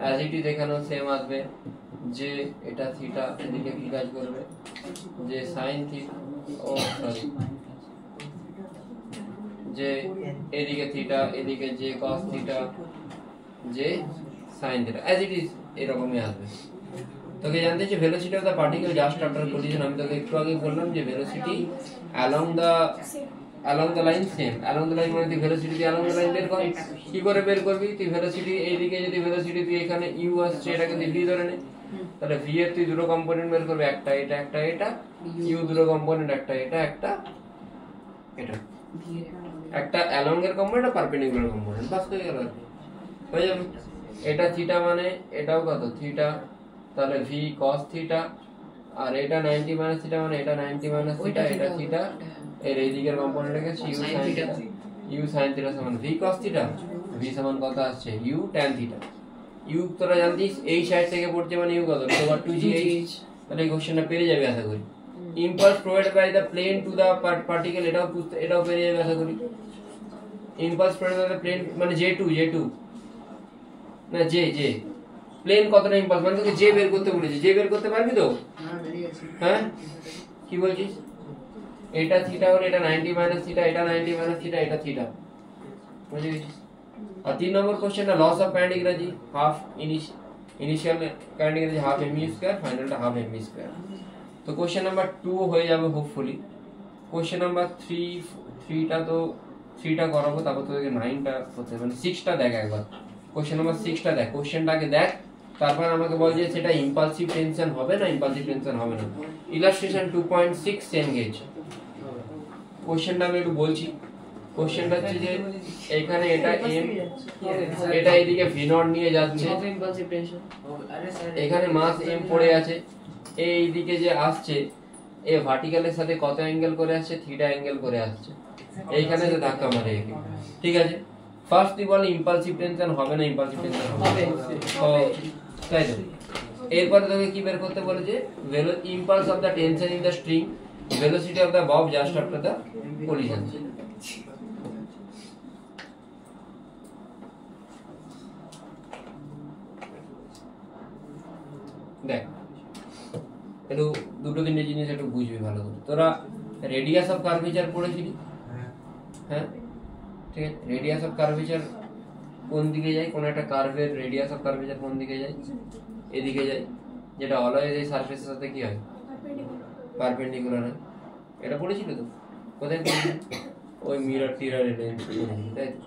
as it is এখানেও সেম আসবে, যে এটা থিটা এদিকে কি কাজ করবে? যে sin থিটা, ও সরি, যে এদিকে থিটা, এদিকে যে cos থিটা, যে sin theta, as it is এরকমই আসবে। তোকে জানতে যে velocity of the particle just after collision, আমি তোকে একটু আগে বললাম যে velocity along the line same. Along the line মানে তুই ভেলোসিটি অ্যালং দ্য লাইন বের কর। কি করে বের করবি? তুই ভেলোসিটি এইদিকে, যদি ভেলোসিটি তুই এখানে ইউ আসছে, এটাকে তুই ভি ধরে নে, তাহলে ভি এর তুই দুটো কম্পোনেন্ট বের করবি, একটা এটা একটা এটা, ইউ দুটো কম্পোনেন্ট, একটা এটা একটা এটা, একটা অ্যালং এর কম্পোনেন্ট আর পারপেন্ডিকুলার কম্পোনেন্ট, বাস হয়ে গেল, হয়ে যাবে। এটা থিটা মানে এটাও কত? থিটা, তাহলে ভি cos থিটা, আর এটা 90 মাইনাস থিটা মানে এটা 90 মাইনাস থিটা, এটা থিটা, এর এই দিকের কম্পোনেন্ট আছে U sin theta, U sin theta সমান ভি cos থিটা, ভি সমান কত আসছে? You tan theta. ইউ তোরা জানতিস এই সাইড থেকে পড়ছে মানে ইউ কত? ওভার 2gh, তাহলে এই কোশ্চেনটা পেরে যাবে আশা করি। Impulse provided by the plane to the particle, এটাও পেরে যাবে আশা করি। Impulse provided by the plane মানে J2 না জে প্লেন কতটা ইম্পালস, মানে তোকে জে বের করতে বলেছে, জে বের করতে পারবি তো? হ্যাঁ, কি বলছিস? এটা থিটা হলে এটা 90 মাইনাস থিটা, এটা 90 মাইনাস থিটা, এটা থিটা, বুঝে গেছিস? আর 3 নম্বর কোশ্চেনটা লস অফ কারেন্ট ইংরেজি হাফ, ইনিশিয়াল কারেন্ট ইংরেজি হাফ এমই স্কয়ার, ফাইনালটা হাফ এমই স্কয়ার। তো কোশ্চেন নাম্বার 2 হয়ে যাবে হোপফুলি। কোশ্চেন নাম্বার 3টা করাবো, তারপর তোদেরকে 9টা করতে হবে, মানে 6টা দেখ একবার। কোশ্চেন নাম্বার 6টা দেখ, কোশ্চেনটাকে দেখ, তারপর আমাকে বল যে সেটা ইম্পালসিভ টেনশন হবে না ইম্পালসিভ টেনশন হবে না। Illustration 2.6 same gauge. কোশ্চেনটা আমি একটু বলছি। কোশ্চেনটা হচ্ছে যে এখানে এটা এম, এটা এদিকে ভি নট নিয়ে যাচ্ছে, এখানে মাস এম পড়ে আছে, এই দিকে যে আসছে এ ভার্টিক্যালের সাথে কত অ্যাঙ্গেল করে আসছে? থিটা অ্যাঙ্গেল করে আসছে, এইখানে যে ধাক্কা মারে, ঠিক আছে? ফার্স্ট তুই বল ইম্পালসিভ টেনশন হবে না ইম্পালসিভ টেনশন হবে? তাই তো। এরপরে তোকে কি বের করতে বলেছে? Impulse of the tension in the string, velocity of the Bob just after the collision. দেখ একটু দুটো তিনটে জিনিস একটু বুঝবি ভালো করে। তোরা রেডিয়াস অফ কার্ভেচার পড়েছিলি? হ্যাঁ, ঠিক আছে। রেডিয়াস অফ কার্ভেচার কোন দিকে যায়? কোন একটা কার্ভের রেডিয়াস অফ কার্ভেচার কোন দিকে যায়? এদিকে যায়, যেটা অলওয়েজ এই সারফেসের সাথে কি হয়? পারপেন্ডিকুলার হয়। এটা পড়েছিল তো? কোথায় পড়েছিল? ওই মিরর টিরার তাই তো?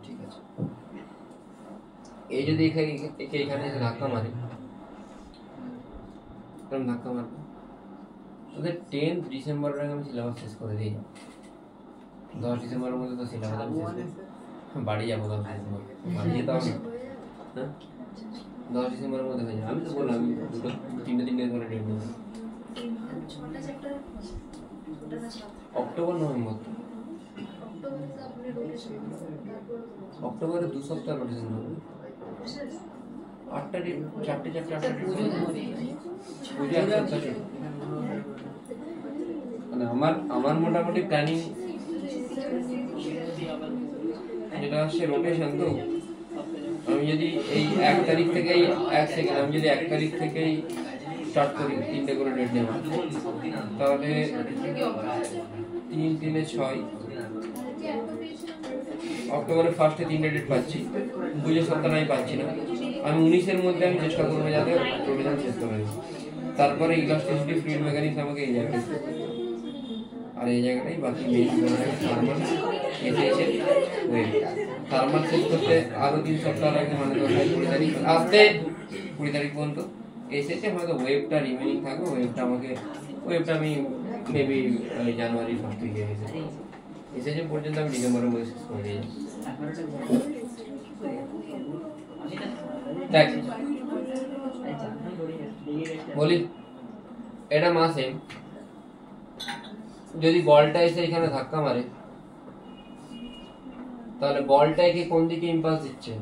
ঠিক আছে। এই যদি এখানে ধাক্কা মারে, ধাক্কা মারবে, তোদের 10 ডিসেম্বরের আগে আমি সিলেবাস শেষ করে দিই। 10 ডিসেম্বরের মধ্যে তো সিলেবাস আমি শেষ করি, বাড়ি যাবো 10 ডিসেম্বর, বাড়ি যেতে হবে। হ্যাঁ, 10 ডিসেম্বরের মধ্যে হয়ে যাবে। আমি তো বললাম আমি দুটো তিনটে করে ডেট নেবো। অক্টোবর নভেম্বর, অক্টোবরে 2 সপ্তাহ রোটেশন হবে। 8টা ডেট, 4টে 8টা ডেট, মানে আমার মোটামুটি প্ল্যানিং যেটা আসছে রোটেশন। তো আমি যদি এই 1 তারিখ থেকেই 1 সেকেন্ড, আমি যদি 1 তারিখ থেকেই স্টার্ট করি 3টে করে ডেট নেওয়া, তাহলে 3 3 6 অক্টোবরের ফার্স্টে 3টে ডেট পাচ্ছি, পুজোর সপ্তাহে আমি পাচ্ছি না। আমি 19-এর মধ্যে আমি চেষ্টা করবো যাতে রোটেশন শেষ করে দিই। তারপরে ইলাস্টিসিটি, ফ্লুইড মেকানিক্স আমাকে এই জায়গায়, আর এই জায়গাটাই বাকি মেইন থার্মাল এসে থার্মাল শেষ করতে আরো 3 সপ্তাহ লাগে, মানে 20 তারিখ আসতে 20 তারিখ পর্যন্ত এসেছে। হয়তো ওয়েবটা রিমেনিং থাকবে, ওয়েবটা আমি মেবি জানুয়ারি ফার্স্ট উইকে এসেছে পর্যন্ত আমি ডিসেম্বরের মধ্যে শেষ করে দিই। দেখ বলি, এটা মাসে যদি বলটা এসে এখানে ধাক্কা মারে, তাহলে বলটা একে কোন দিকে ইম্পালস দিচ্ছে?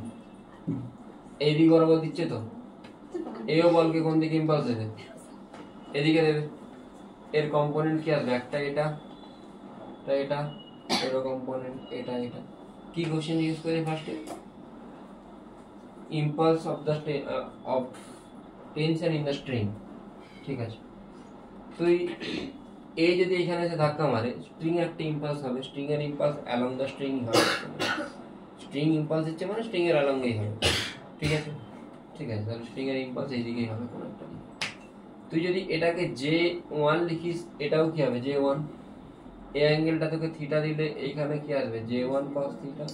এই দিক বরাবর দিচ্ছে তো, এও বলকে কোন দিকে ইম্পালস দেবে, এদিকে দেবে। এর কম্পোনেন্ট কি আসবে, একটা এটা এটা, এর কম্পোনেন্ট এটা এটা। কি কোশ্চেন ইউজ করে ফার্স্টে, impulse of the of tension in the string, ঠিক আছে। তুই এই যদি এখানে এসে ধাক্কা মারে, স্ট্রিং একটা ইম্পালস হবে, স্ট্রিং এর ইম্পালস অ্যালং দ্য স্ট্রিং হবে, স্ট্রিং ইম্পালস হচ্ছে মানে স্ট্রিং এর অ্যালংই হবে, ঠিক আছে। ঠিক আছে, তাহলে স্ট্রিং এর ইম্পালস এইদিকেই হবে কোন একটা। তুই যদি এটাকে J1 লিখিস, এটাও কি হবে J1, এই অ্যাঙ্গেলটা তোকে থিটা দিলে এইখানে কি আসবে J1 cos থিটা,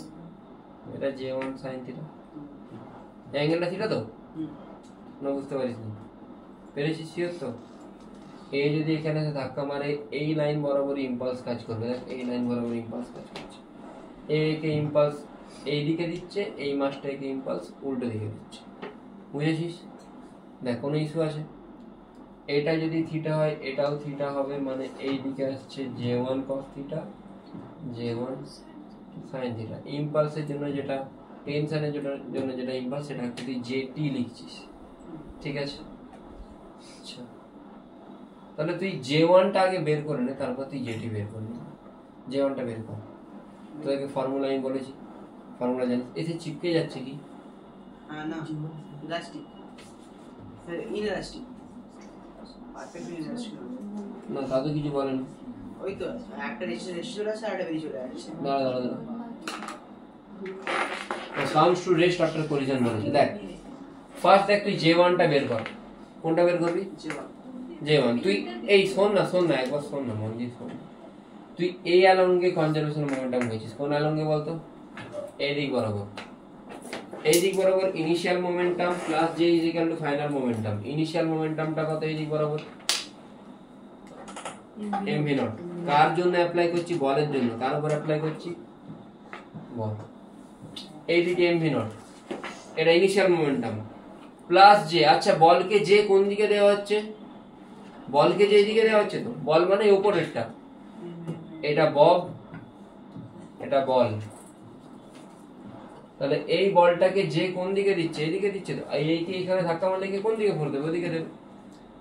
এটা J1 sin থিটা। এই অ্যাঙ্গেলটা থিটা তো না, বুঝতে পারিস না, পেরেছিস শিওর তো? এই যদি এখানে ধাক্কা মারে, এই লাইন বরাবর ইম্পালস কাজ করবে, দেখ এই লাইন বরাবর ইম্পালস কাজ করছে, একে ইম্পালস এই দিকে দিচ্ছে, এই মাসটা একে ইম্পালস উল্টো দিকে দিচ্ছে, বুঝেছিস? দেখ কোনো ইস্যু আছে? এটা যদি থিটা হয়, এটাও থিটা হবে, মানে এই দিকে আসছে J1 cos theta, J1 sin theta. ইম্পালসের জন্য যেটা, টেনশনের জন্য যেটা ইম্পালস, সেটা তুই JT লিখছিস, ঠিক আছে। আচ্ছা, তাহলে তুই J1টা আগে বের করে নে, তারপর তুই JT বের করে নে। J1টা বের কর, তোকে ফর্মুলা আমি বলেছি, ফর্মুলা জানিস। এসে চিপকে যাচ্ছে কি? না ইলাস্টিক স্যার, ইনএলাস্টিক পারফেক্ট ইনএলাস্টিক না, তা তো কিছু বলেন। ওই তো একটা রেজিস্টার চলে আসে, আরেকটা বেরিয়ে চলে আসে। দাঁড়া comes to rest after collision বলেছে। দেখ ফার্স্ট দেখ তুই J1টা বের কর, কোনটা বের করবি? J1। তুই এই শোন না একবার শোন না, মন দিয়ে শোন। তুই এই অ্যালঙ্গে কনজারভেশন মোমেন্টাম হয়েছিস, কোন অ্যালঙ্গে বলতো? এই দিক বরাবর, এই দিক বরাবর initial momentum plus J is equal to final momentum. Initial মোমেন্টামটা কত এই দিক বরাবর? mv0। কার জন্য অ্যাপ্লাই করছি? বলের জন্য। কার উপর অ্যাপ্লাই করছি? বল। এইদিকে mv0, এটা ইনিশিয়াল মোমেন্টাম প্লাস J। আচ্ছা, বলকে J কোন দিকে দেওয়া হচ্ছে? বলকে J এইদিকে দেওয়া হচ্ছে তো, বল মানে উপরেরটা, এটা বব, এটা বল। তাহলে এই বলটাকে J কোন দিকে দিচ্ছে? এইদিকে দিচ্ছে তো। এইকে এখানে ধাক্কা মারলে কি কোন দিকে ফোর দেবে? ওইদিকে দেবে।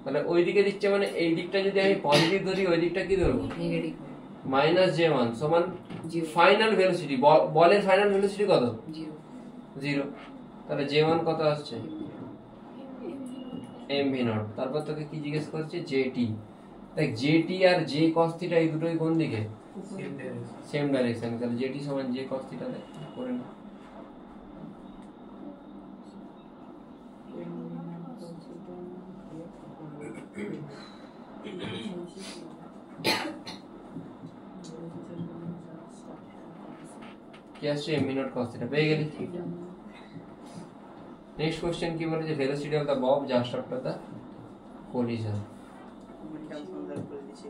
তাহলে ওই দিকে দিচ্ছে মানে এই দিকটা যদি আমি পজিটিভ ধরি, ওই দিকটা কি ধরবো? নেগেটিভ। -J1 সমান ফাইনাল ভেলোসিটি। বলের ফাইনাল ভেলোসিটি কত? 0। তাহলে J1 কত আসছে? mv0। তারপর তোকে কি জিজ্ঞেস করছে? JT। দেখ JT আর J cos থিটা এই দুটোই কোন দিকে? Same direction. তাহলে JT সমান J cos থিটা দেখ করে না। কি আসছে? mv0 cos থিটা পেয়ে গেলি। নেক্সট কোশ্চেন কি বলে যে velocity of the bob just after the collision। Momentum সন্ধান করে দিচ্ছে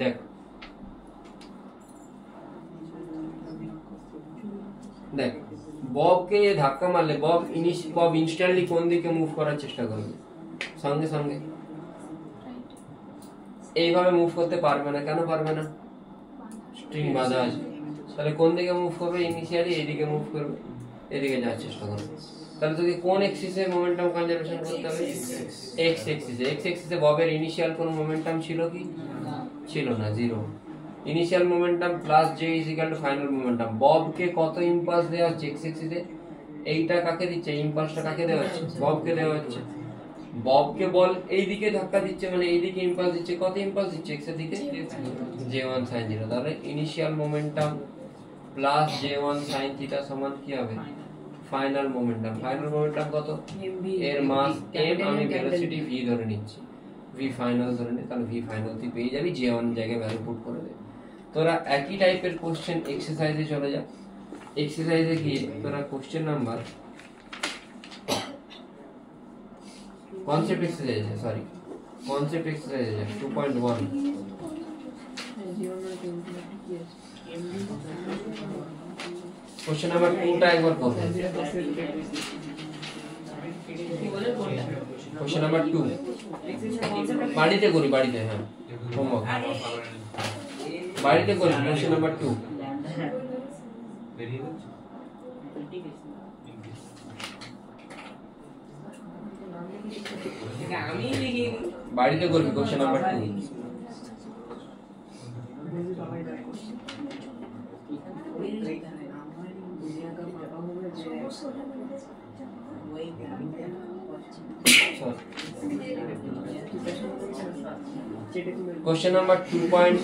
দেখ দেখ ববকে ধাক্কা মারলে বব ইনস্ট্যান্টলি কোন দিকে মুভ করার চেষ্টা করবে? সঙ্গে সঙ্গে এইভাবে মুভ করতে পারবে না। কেন পারবে না? স্ট্রিং বাঁধা আছে। তাহলে কোন দিকে মুভ করবে? ইনিশিয়ালি এইদিকে মুভ করবে, এদিকে যাওয়ার চেষ্টা করবে। তাহলে তোকে কোন এক্সিসে মোমেন্টাম কনজারভেশন করতে হবে? এক্স এক্সিসে। এক্স এক্সিসে ববের ইনিশিয়াল কোন মোমেন্টাম ছিল কি? ছিল না, 0। Initial momentum plus J is equal to final momentum. ববকে কত ইম্পালস দেওয়া হচ্ছে এক্স এক্সিসে? এইটা কাকে দিচ্ছে? ইম্পালসটা কাকে দেওয়া হচ্ছে? ববকে দেওয়া হচ্ছে। ববকে বল এইদিকে ধাক্কা দিচ্ছে মানে এইদিকে ইম্পালস দিচ্ছে। কত ইম্পালস দিচ্ছে এক্স এর দিকে? J1 sin θ। তাহলে initial momentum plus J1 sin θ সমান কি হবে? Final momentum. ফাইনাল মোমেন্টাম কত? এর মাস m, আমি ভেলোসিটি v ধরে নিচ্ছি, v ফাইনাল ধরে নে। তাহলে v ফাইনাল তুই পেয়ে যাবি, J1 জায়গায় ভ্যালু পুট করে দে। তোরা একই টাইপের কোশ্চেন এক্সারসাইজে চলে যা। এক্সারসাইজে গিয়ে তোরা question number concept exercise, sorry concept exercise 2.1 question number 2টা একবার করব। কোশ্চেন নাম্বার 2 বাড়িতে করি বাড়িতে, হ্যাঁ হোমওয়ার্ক বাড়িতে করি। কোশ্চেন নাম্বার 2 আমি লিখি বাড়িতে করবি। Question number 2 question number 2 point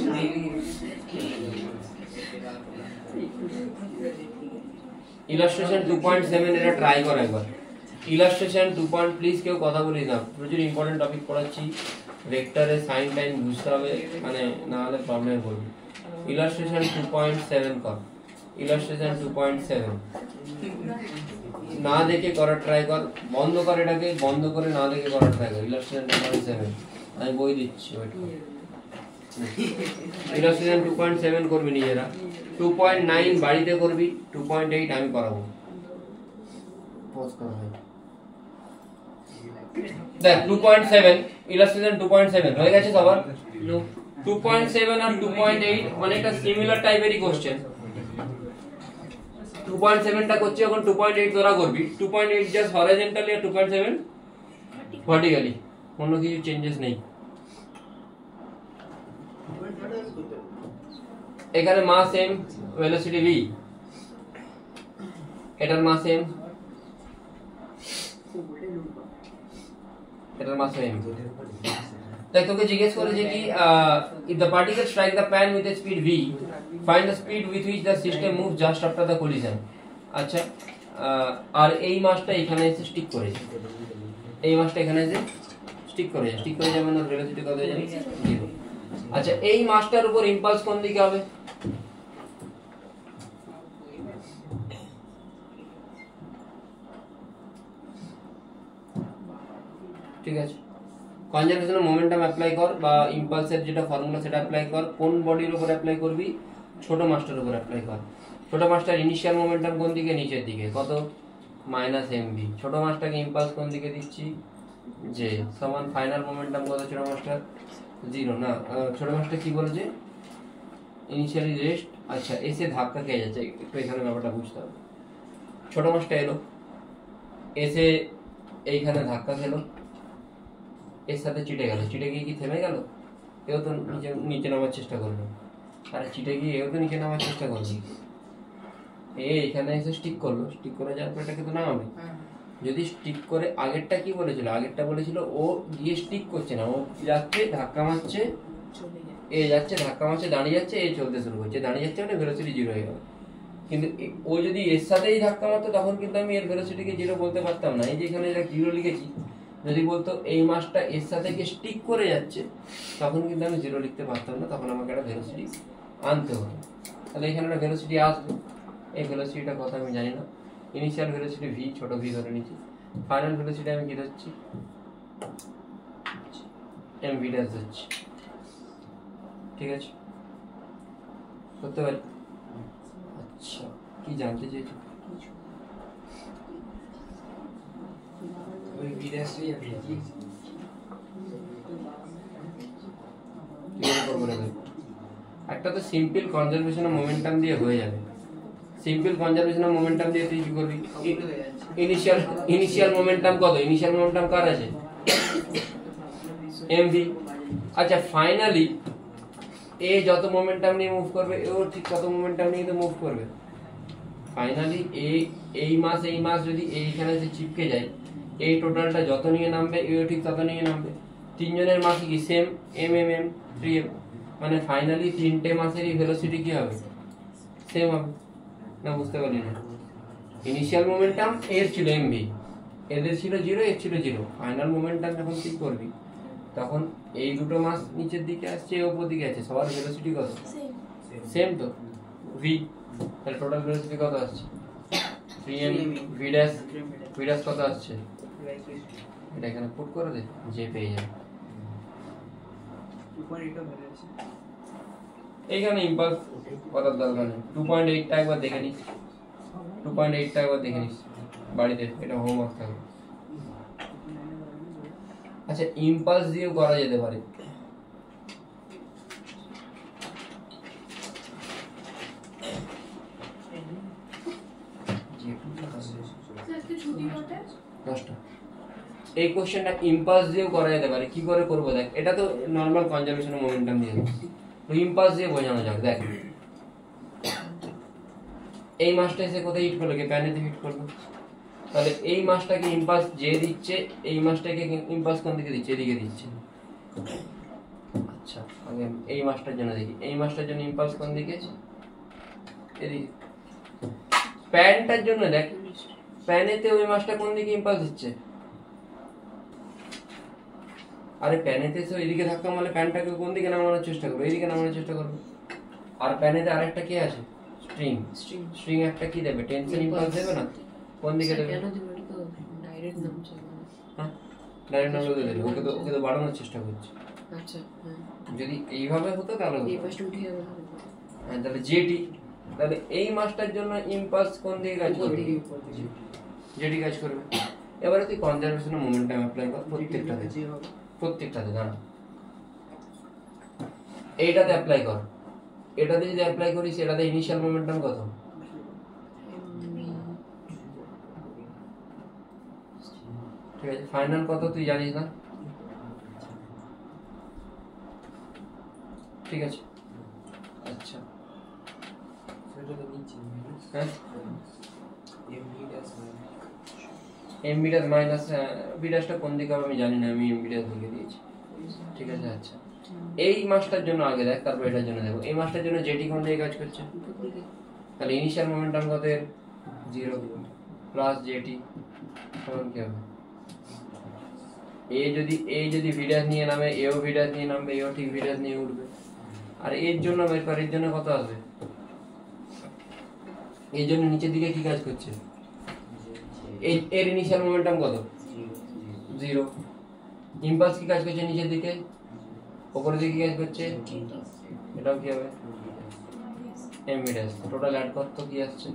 illustration 2.7 এটা ট্রাই কর একবার। ইলাস্ট্রেশন 2 পয়েন্ট প্লিজ কেউ কথা বলিস না, প্রচুর ইম্পর্টেন্ট টপিক পড়াচ্ছি, ভেক্টরের সাইন টাইন বুঝতে হবে, মানে না হলে প্রবলেম হবে। ইলাস্ট্রেশন 2.7 কর। ইলাস্ট্রেশন 2.7 না দেখে করার ট্রাই কর, বন্ধ কর, এটাকে বন্ধ করে না দেখে করার ট্রাই কর। ইলাস্ট্রেশন 2.7 আমি বই দিচ্ছি, ওয়েট কর। ইলাস্ট্রেশন 2.7 করবি নিজেরা। 2.9 বাড়িতে করবি, 2.8 আমি করাবো। পজ করা হয় দেখ। 2.7 ইলাস্ট্রেশন 2.7 হয়ে গেছে সবার? 2.7 আর 2.8 অনেকটা সিমিলার টাইপেরই কোশ্চেন। 2.7 টা করছি, এখন 2.8 তোরা করবি। 2.8 জাস্ট হরিজন্টালি আর 2.7 ভার্টিক্যালি, কোনো কিছু চেঞ্জেস নেই। এখানে মাস এম, ভেলোসিটি ভি, এটার মাস এম, এটার মাস এম। তাই তোকে জিজ্ঞেস করেছে কি if the particle strike the pan with a speed v, find the speed with which the system moves just after the collision। আচ্ছা, আর এই মাসটা এখানে এসে স্টিক করেছে, এই মাসটা এখানে এসে স্টিক করেছে, স্টিক করে যাবে না, ভেলোসিটি কত হয়ে যাবে? 0। আচ্ছা, এই মাসটার উপর ইম্পালস কোন দিকে হবে? ঠিক আছে, কনজারভেশন অফ মোমেন্টাম অ্যাপ্লাই কর, বা ইম্পালসের যেটা ফর্মুলা সেটা অ্যাপ্লাই কর। কোন বডির উপর অ্যাপ্লাই করবি? ছোট মাসটার উপর অ্যাপ্লাই কর। ছোট মাসটার ইনিশিয়াল মোমেন্টাম কোন দিকে? নিচের দিকে, কত? -mv। ছোট মাসটাকে ইম্পালস কোন দিকে দিচ্ছি? যে সমান ফাইনাল মোমেন্টাম কত ছোট মাসটার? 0 না, ছোট মাসটা কি বলেছে? Initially rest. আচ্ছা, এসে ধাক্কা খেয়ে যাচ্ছে, একটু এখানে ব্যাপারটা বুঝতে হবে। ছোট মাসটা এলো, এসে এইখানে ধাক্কা খেলো, এর সাথে চিটে গেল, চিটে গিয়ে কি থেমে গেল? এও তো নিচে নামার চেষ্টা করলো, আর চিটে গিয়ে এও তো নিচে নামার চেষ্টা করলো। এখানে এসে স্টিক করলো, স্টিক করে যাওয়ার পর এটাকে তো নামাবে। যদি স্টিক করে, আগেরটা কি বলেছিল? আগেরটা বলেছিল ও গিয়ে স্টিক করছে না, ও যাচ্ছে ধাক্কা মারছে, এ যাচ্ছে ধাক্কা মারছে, দাঁড়িয়ে যাচ্ছে, এ চলতে শুরু করছে, দাঁড়িয়ে যাচ্ছে, মানে ভেলোসিটি 0 হয়ে গেল। কিন্তু ও যদি এর সাথেই ধাক্কা মারতো তখন কিন্তু আমি এর ভেলোসিটিকে 0 বলতে পারতাম না। এই যে এখানে এটা 0 লিখেছি, যদি বলতো এই মাসটা এর সাথে গিয়ে স্টিক করে যাচ্ছে, তখন কিন্তু আমি 0 লিখতে পারতাম না, তখন আমাকে একটা ভেলোসিটি আনতে হতো। তাহলে এখানে একটা ভেলোসিটি আসবে, এই ভেলোসিটিটা কথা আমি জানি না। ইনিশিয়াল ভেলোসিটি ভি, ছোট ভি ধরে নিচ্ছি। ফাইনাল ভেলোসিটি আমি কি ধরছি? এম ভি ড্যাশ ধরছি। ঠিক আছে, করতে পারি? আচ্ছা, কি জানতে চাইছো? ওই বিদেশি কি একটা তো সিম্পল কনজারভেশন অফ মোমেন্টাম দিয়ে হয়ে যাবে। সিম্পল কনজারভেশন অফ মোমেন্টাম দিয়ে তুই কি করবি? ইনিশিয়াল মোমেন্টাম কত? ইনিশিয়াল মোমেন্টাম কার আছে? এমভি। আচ্ছা, ফাইনালি এ যত মোমেন্টাম নিয়ে মুভ করবে, এও ঠিক তত মোমেন্টাম নিয়ে তো মুভ করবে। ফাইনালি এই মাস যদি এইখানে এসে চিপকে যায়, এই টোটালটা যত নিয়ে নামবে, এও ঠিক তত নিয়ে নামবে। তিনজনের মাস কি same? M M M 3m, মানে ফাইনালি তিনটে মাসেরই ভেলোসিটি কি হবে? সেম হবে না? বুঝতে পারলি না? ইনিশিয়াল মোমেন্টাম এর ছিল mv, এদের ছিল 0, এর ছিল 0। ফাইনাল মোমেন্টাম যখন ঠিক করবি, তখন এই দুটো মাস নিচের দিকে আসছে, এই উপর দিকে আছে, সবার ভেলোসিটি কত? সেম তো, v। তাহলে টোটাল ভেলোসিটি কত আসছে? 3m v ড্যাশ কত আসছে? এটা এখানে পুট করে দে, যে পেয়ে যাবে। এইখানে ইম্পালস করার দরকার নেই। 2.8 টা একবার দেখে নিস, 2.8 টা একবার দেখে নিস বাড়িতে, এটা হোমওয়ার্ক থাকবে। আচ্ছা ইম্পালস দিয়েও করা যেতে পারে। এই কোশ্চেনটা ইম্পালস দিয়েও করা যেতে পারে। কি করে করবো দেখ, এটা তো নর্মাল কনজারভেশন মোমেন্টাম দিয়ে তো ইম্পালস দিয়ে বোঝানো যাক। দেখ এই মাসটা এসে কোথায় হিট করলো, কি প্যানেতে হিট করলো, তাহলে এই মাসটাকে ইম্পালস যে দিচ্ছে, এই মাসটাকে ইম্পালস কোন দিকে দিচ্ছে, এদিকে দিচ্ছে। আচ্ছা আগে এই মাসটার জন্য দেখি, এই মাসটার জন্য ইম্পালস কোন দিকে, এদিকে। প্যানটার জন্য দেখ, প্যানেতে ওই মাসটা কোন দিকে ইম্পালস দিচ্ছে, আরে প্যানেতে এসে এদিকে ধাক্কা মারলে প্যানটাকে কোন দিকে নামানোর চেষ্টা করবো, এইদিকে নামানোর চেষ্টা করবো। আর প্যানেতে আরেকটা কি আছে, স্ট্রিং। স্ট্রিং একটা কি দেবে, টেনশন ইম্পালস দেবে না, কোন দিকে দেবে, ডাইরেক্ট নামছে। হ্যাঁ ডাইরেক্ট নামলে দেবে, ওকে তো বাড়ানোর চেষ্টা করছে। আচ্ছা হ্যাঁ, যদি এইভাবে হতো তাহলে এই পাশটা উঠে যাবে। হ্যাঁ তাহলে জেটি, তাহলে এই মাসটার জন্য ইম্পালস কোন দিকে কাজ করবে, জেটি কাজ করবে। এবারে তুই কনজারভেশন মোমেন্টাম অ্যাপ্লাই কর প্রত্যেকটাতে দাঁড়া, এইটাতে অ্যাপ্লাই কর। এটাতে যদি অ্যাপ্লাই করিস, এটাতে ইনিশিয়াল মোমেন্টাম কত, ঠিক আছে, ফাইনাল কত তুই জানিস না, ঠিক আছে। আচ্ছা হ্যাঁ এমবি ড্যাশ মাইনাস বি ড্যাশটা কোন দিকে হবে আমি জানি না, আমি এমবি ড্যাশ লিখে দিয়েছি, ঠিক আছে। আচ্ছা এই মাসটার জন্য আগে দেখ, তারপর এটার জন্য দেখো। এই মাসটার জন্য জেটি কোন দিকে কাজ করছে, তাহলে ইনিশিয়াল মোমেন্টাম কত এর 0 প্লাস জেটি তখন কি হবে, এ যদি ভি ড্যাশ নিয়ে নামে, এও ভি ড্যাশ নিয়ে নামবে, এও ঠিক ভি ড্যাশ নিয়ে উঠবে। আর এর জন্য বের কর, এর জন্য কত আসবে, এই জন্য নিচের দিকে কি কাজ করছে, এর ইনিশিয়াল মোমেন্টাম কত 0। ইম্পালস কি কাজ করছে নিচের দিকে, উপরের দিকে কি কাজ করছে, এটাও কি হবে এমবি ড্যাশ। টোটাল অ্যাড কর তো কি আসছে,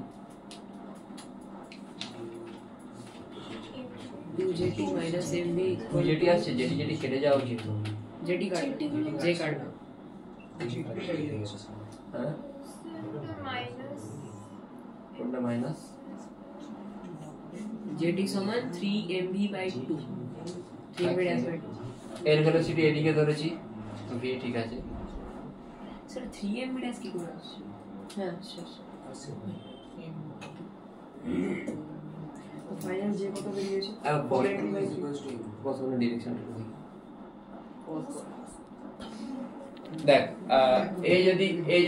জেটি মাইনাস এমবি জেটি আসছে, জেটি কেটে যাওয়া উচিত, জেটি কাটবে, যে কাটবে হ্যাঁ কোনটা মাইনাস, জেটি সমান 3mv/2, 3mv/2। এর ভেলোসিটি এদিকে ধরেছি ভি, ঠিক আছে। স্যার 3mv কি করে আসছে, হ্যাঁ শেষ ফাইনাল যে কত বেরিয়েছে, 4mv/2 প্রথমে ডিরেকশন দেখ। এই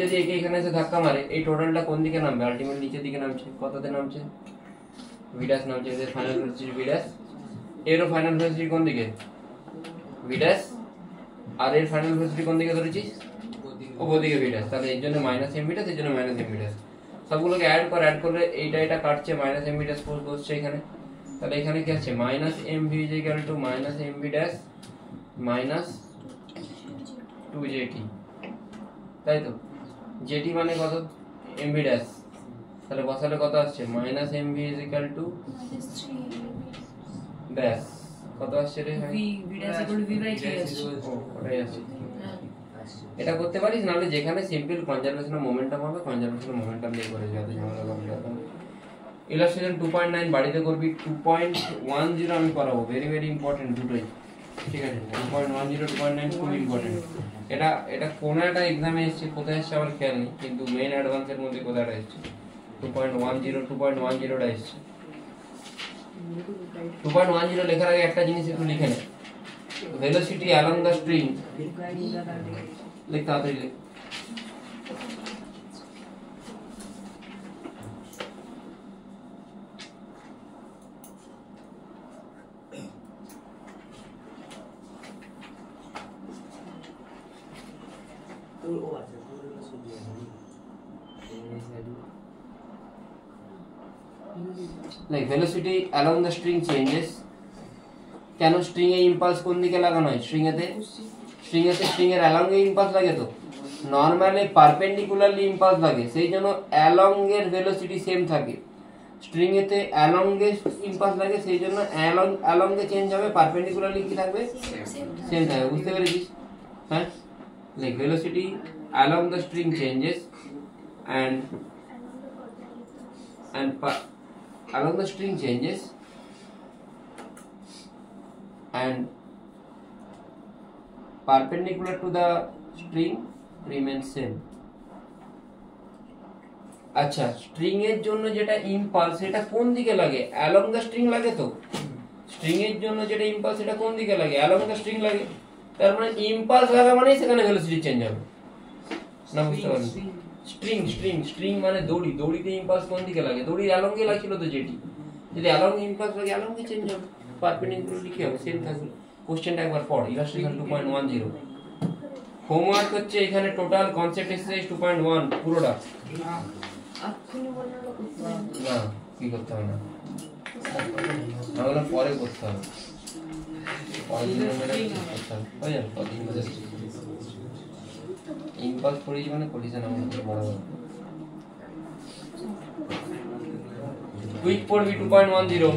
যদি একে এখানে এসে ধাক্কা মারে, এই টোটালটা কোন দিকে নামবে, আলটিমেট নিচের দিকে নামছে, কততে নামছে, ভি ড্যাশ নামছে। এদের ফাইনাল ভেলোসিটি ভি ড্যাশ, এরও ফাইনাল ভেলোসিটি কোন দিকে ভি ড্যাশ, আর এর ফাইনাল ভেলোসিটি কোন দিকে ধরেছিস, ওপর দিকে ভি ড্যাশ। তাহলে এর জন্য মাইনাস এমভি ড্যাশ, এর জন্য মাইনাস এমভি ড্যাশ। সবগুলোকে অ্যাড করলে এটা কাটছে, মাইনাস এমভি ড্যাশ বসছে এখানে। তাহলে এখানে কি আছে, minus MV is equal two minus MV dash minus 2jt, তাই তো। জেটি মানে কত, এমভি ড্যাশ, তাহলে বসালে কত আসছে, minus MV is equal to dash, কত আসছে রে, v dash equal to v/k আসছে। ওটাই আসছে। এটা করতে পারিস, নাহলে যেখানে সিম্পল কনজারভেশন অফ মোমেন্টাম হবে, কনজারভেশন অফ মোমেন্টাম দিয়ে করে যাবে, ঝামেলা করবে। ইলাস্ট্রেশন 2.9 বাড়িতে করবি, 2.10 আমি করাবো, ভেরি ভেরি ইম্পর্টেন্ট দুটোই, ঠিক আছে। 2.10 2.9 খুব ইম্পর্টেন্ট। এটা কোন একটা এক্সামে এসেছে, কোথায় এসেছে আমার খেয়াল নেই, কিন্তু মেইন অ্যাডভান্সের মধ্যে কোথায় এসেছে 2.10টা এসেছে। 2.10 লেখার আগে একটা জিনিস একটু লিখে নে, ভেলোসিটি অ্যালং দ্য স্ট্রিং, লিখ তাড়াতাড়ি লিখ। like velocity along the string changes, কেন স্ট্রিং এ ইম্পালস কোন দিকে লাগানো হয়, স্ট্রিং এর অ্যালং এ ইম্পালস লাগে, তো নরমালি পারপেন্ডিকুলারলি ইম্পালস লাগে, সেই জন্য অ্যালং এর ভেলোসিটি সেম থাকে। স্ট্রিং এতে অ্যালং এ ইম্পালস লাগে, সেই জন্য অ্যালং এ চেঞ্জ হবে, পারপেন্ডিকুলারলি কি থাকবে, সেম থাকবে। বুঝতে পেরেছিস? হ্যাঁ, like velocity along the string changes and along the string changes and perpendicular to the string remains same. আচ্ছা, স্ট্রিং এর জন্য যেটা ইম্পালস সেটা কোন দিকে লাগে, অ্যালং দ্য স্ট্রিং লাগে। তো স্ট্রিং এর জন্য যেটা ইম্পালস সেটা কোন দিকে লাগে, অ্যালং দ্য স্ট্রিং লাগে। তার মানে ইম্পালস লাগা মানে সেখানে ভেলোসিটি চেঞ্জ হবে না। বুঝতে পারলেন? স্ট্রিং স্ট্রিং স্ট্রিং মানে দড়ি, দড়িতে ইম্পালস কোন দিকে লাগে, দড়ি অ্যালং এ লাগছিল তো যেটি, যদি অ্যালং ইম্পালস লাগে অ্যালং এ চেঞ্জ হবে, পারপেন্ডিকুলারলি কি হবে, সেম থাকবে। কোশ্চেনটা একবার পড়, ইলাস্ট্রেশন 2.10। হোমওয়ার্ক হচ্ছে এখানে টোটাল কনসেপ্ট এক্সারসাইজ 2.1 পুরোটা। না, কি করতে হবে না, আমরা পরে করতে হবে, ইম্পালস পড়েছি মানে কলিশন আমাদের বরাবর। কুইক পড়বি 2.10।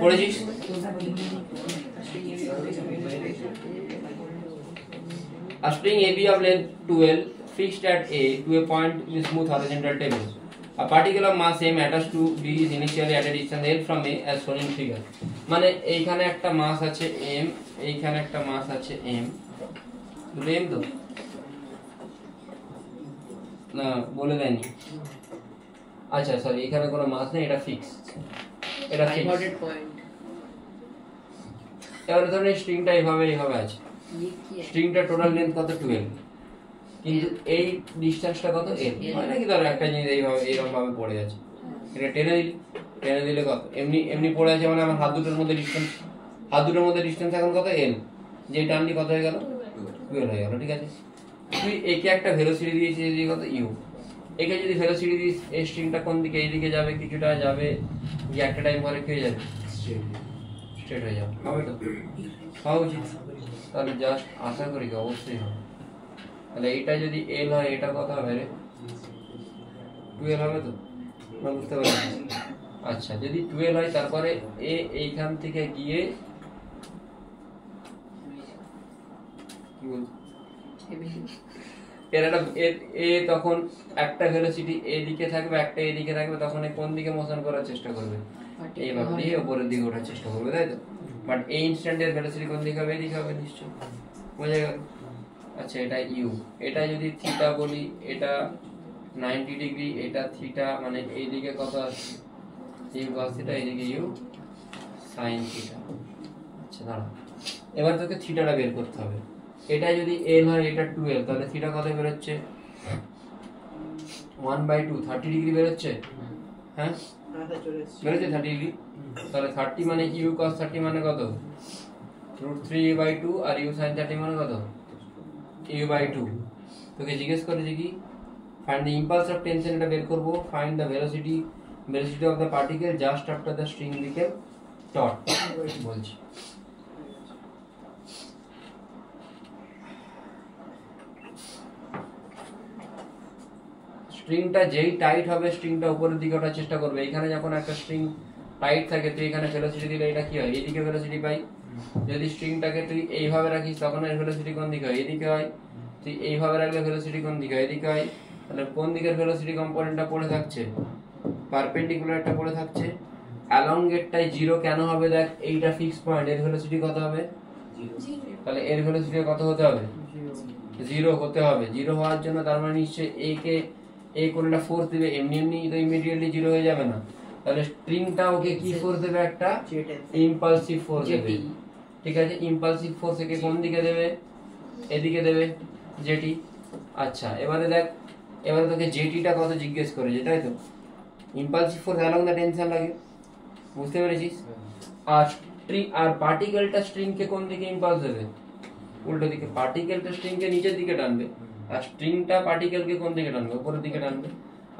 পড়েছিস? A string AB of length 12 fixed at A to a point in a smooth horizontal table. A particle of mass m attached to B is initially at a distance L from A as shown in figure. মানে এইখানে একটা মাস আছে m, এইখানে একটা মাস আছে m, দুটো m তো না বলে দেয়নি। আচ্ছা সরি, এখানে কোনো মাস নেই, এটা ফিক্স, এটা ফিক্সড পয়েন্ট। এবারে ধরুন এই স্ট্রিংটা এইভাবে আছে, স্ট্রিংটা টোটাল লেন্থ কত 12, কিন্তু এই ডিসটেন্সটা কত l, মানে নাকি ধরো একটা জিনিস এইভাবে এইরকম ভাবে পড়ে আছে, এটা টেনে দিলে কত, এমনি পড়ে আছে মানে আমার হাত দুটোর মধ্যে ডিসটেন্স এখন কত l, যে টানলি কত হয়ে গেল 12 হয়ে গেল। ঠিক আছে, তুই একে একটা ভেলোসিটি দিয়েছিস যে কত u, একে যদি ভেলোসিটি দিস এই স্ট্রিংটা কোন দিকে, এইদিকে যাবে, কিছুটা যাবে, যে একটা টাইম পরে কি হয়ে যাবে, স্ট্রেট হয়ে যাবে, হবে তো, হওয়া উচিত। তাহলে জাস্ট আশা করি কি অবশ্যই হবে। তাহলে এইটা যদি এল হয়, এটা কত হবে রে, 12 হবে তো, বুঝতে পারছি। আচ্ছা, যদি 12 হয় তারপরে এ এইখান থেকে গিয়ে কি বল এ তখন একটা ভেলোসিটি এদিকে থাকবে, একটা এদিকে থাকবে, তখন কোন দিকে মোশন করার চেষ্টা করবে, এইভাবে দিয়ে উপরের দিকে ওঠার চেষ্টা করবে, তাই তো। বাট এই ইনস্ট্যান্টের ভেলোসিটি কোন দিকে হবে, এদিকে হবে নিশ্চয়, বোঝা গেল। আচ্ছা, এটা ইউ, এটা যদি থিটা বলি, এটা 90 ডিগ্রি, এটা থিটা, মানে এইদিকে কত আছে ইউ cos থিটা, এইদিকে ইউ sin থিটা। আচ্ছা দাঁড়া, এবার তোকে থিটাটা বের করতে হবে। এটা যদি l হয়, এটা 12, তাহলে থিটা কত বের হচ্ছে 1/2, 30 ডিগ্রি বের হচ্ছে। হ্যাঁ বের হচ্ছে 30 ডিগ্রি, তাহলে 30 মানে u cos 30 মানে কত √3/2, আর u sin 30 মানে কত u/2। তোকে জিজ্ঞেস করেছে কি find the impulse of tension, এটা বের করব। Find the velocity of the particle just after the string became taut বলছি। স্ট্রিংটা যেই টাইট হবে, স্ট্রিংটা উপরের দিকে ওঠার চেষ্টা করবে। এখানে যখন একটা স্ট্রিং টাইট থাকে, তুই এখানে ভেলোসিটি দিলে এটা কি হয়, এইদিকে ভেলোসিটি পাই। যদি স্ট্রিংটাকে তুই এইভাবে রাখিস, তখন এর ভেলোসিটি কোন দিকে হয়, এদিকে হয়। তুই এইভাবে রাখলে ভেলোসিটি কোন দিকে হয়, এদিকে হয়। তাহলে কোন দিকের ভেলোসিটি কম্পোনেন্টটা পড়ে থাকছে, পারপেন্ডিকুলারটা পড়ে থাকছে। অ্যালং এরটাই 0 কেন হবে, দেখ এইটা ফিক্স পয়েন্ট, এর ভেলোসিটি কত হবে 0, তাহলে এর ভেলোসিটি কত হতে হবে 0 হতে হবে। 0 হওয়ার জন্য তার মানে নিশ্চয়ই এ কোনটা ফোর্স দেবে, এমনি তো ইমিডিয়েটলি 0 হয়ে যাবে না। তাহলে স্ট্রিংটা ওকে কি ফোর্স দেবে, একটা ইম্পালসিভ ফোর্স দেবে। ঠিক আছে, ইম্পালসিভ ফোর্স একে কোন দিকে দেবে, এদিকে দেবে, জেটি। আচ্ছা এবারে দেখ, এবারে তোকে জেটিটা কত জিজ্ঞেস করেছে, তাই তো। Impulsive force along the tension লাগে, বুঝতে পেরেছিস। আর পার্টিকেলটা স্ট্রিংকে কোন দিকে ইম্পালস দেবে, উল্টো দিকে। পার্টিকেলটা স্ট্রিংকে নিচের দিকে টানবে আর স্ট্রিংটা পার্টিকেলকে কোন দিকে টানবে? উপরের দিকে টানবে।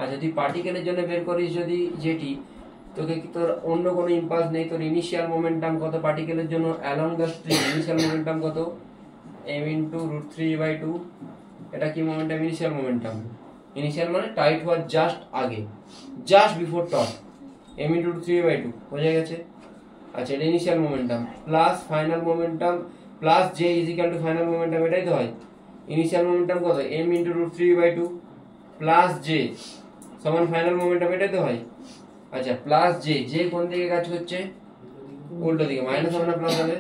আর যদি পার্টিকেলের জন্য বের করিস যদি যেটি, তোকে কি তোর অন্য কোনো ইম্পালস নেই, তোর ইনিশিয়াল মোমেন্টাম কত পার্টিকেলের জন্য along the string? Initial momentum কত? m * √3/2। এটা কি মোমেন্টাম? Initial momentum. ইনিশিয়াল মানে টাইট হওয়ার জাস্ট আগে, জাস্ট বিফোর টপ, m * √3/2 বোঝা গেছে? আচ্ছা, এটা initial momentum plus final momentum plus j = final momentum, এটাই তো হয়। ইনিশিয়াল মোমেন্টাম কত? m * √3/2 প্লাস j সমান ফাইনাল মোমেন্টাম, এটাই তো হয়। আচ্ছা, প্লাস j কোন দিকে কাজ করছে? উল্টো দিকে। মাইনাস হবে না প্লাস হবে?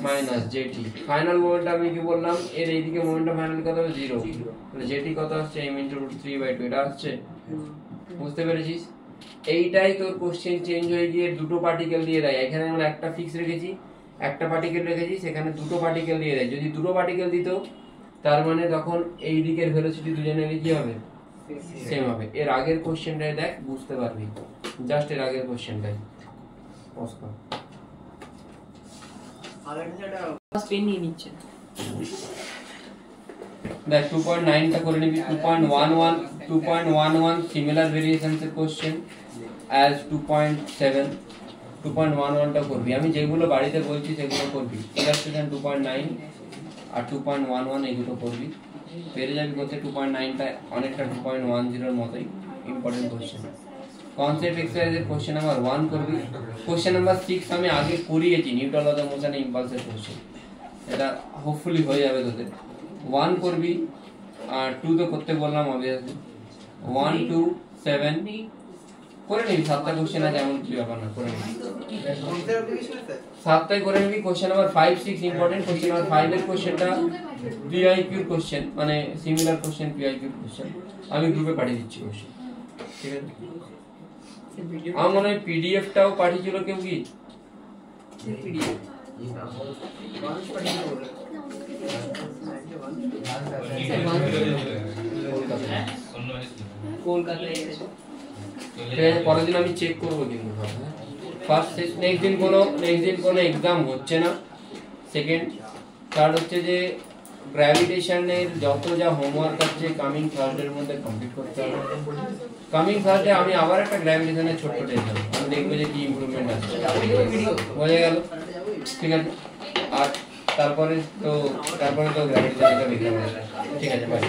Minus jt। ফাইনাল মোমেন্টাম আমি কি বললাম? এর এইদিকে মোমেন্টাম ফাইনাল কত হবে? 0। তাহলে jt কত আসছে? m * √3/2 এটা আসছে। বুঝতে পেরেছিস? এইটাই তোর কোশ্চেন চেঞ্জ হয়ে গিয়ে দুটো পার্টিকেল দিয়ে দেয়। এখানে আমরা একটা ফিক্স রেখেছি, একটা পার্টিকেল রেখেছি, সেখানে দুটো পার্টিকেল দিয়ে দেয়। যদি দুটো পার্টিকেল দিত তার মানে তখন এই দিকের ভেলোসিটি দুজনের কি হবে? সেম হবে। এর আগের কোশ্চেনটাই দেখ, বুঝতে পারবি। জাস্ট এর আগের কোশ্চেনটাই পেন নিয়ে নিচ্ছে। দেখ 2.9টা করে নিবি। 2.11 সিমিলার ভেরিয়েশনস এর কোশ্চেন অ্যাজ 2.7। 2.11টা করবি। আমি যেগুলো বাড়িতে বলছি সেগুলো করবি। ইলাস্ট্রেশন 2.9 আর 2.11 এগুলো করবি, পেরে যাবি করতে। 2.9টা অনেকটা 2.10 এর মতোই ইম্পর্টেন্ট কোশ্চেন। কনসেপ্ট এক্সারসাইজের কোশ্চেন নাম্বার 1 করবি। কোশ্চেন নাম্বার 6 আমি আগে করিয়েছি, নিউটন ল অফ মোশন ইম্পালসের কোশ্চেন। এটা হোপফুলি হয়ে যাবে তোদের। 1 করবি আর 2 তো করতে বললাম অবভিয়াসলি। 1 2 7 করে নিবি। 7টা কোশ্চেন আছে, এমন কিছু ব্যাপার না, করে নিবি। 7টাই করে নিবি। Question number 5 6 important. Question number 5 এর কোশ্চেনটা পিআইকিউ এর কোশ্চেন, মানে সিমিলার কোশ্চেন পিআইকিউ এর কোশ্চেন। আমি গ্রুপে পাঠিয়ে দিচ্ছি কোশ্চেন, ঠিক আছে? আমার মনে হয় পিডিএফটাও পাঠিয়েছিল কেউ কি? কলকাতায় পরের দিন আমি চেক করবো কিন্তু ফার্স্ট নেক্সট দিন কোনো এক্সাম হচ্ছে না। সেকেন্ড, থার্ড হচ্ছে যে গ্র্যাভিটেশনের যত যা হোমওয়ার্ক আছে কামিং থার্সডের মধ্যে কমপ্লিট করতে হবে। কামিং থার্সডে আমি আবার একটা গ্র্যাভিটেশনের ছোট্ট টেস্ট দেবো, আমি দেখবো যে কি ইমপ্রুভমেন্ট আছে। বোঝা গেল? ঠিক আছে। আর তারপরে তো গ্র্যাভিটেশন এক্সাম, ঠিক আছে, বাই।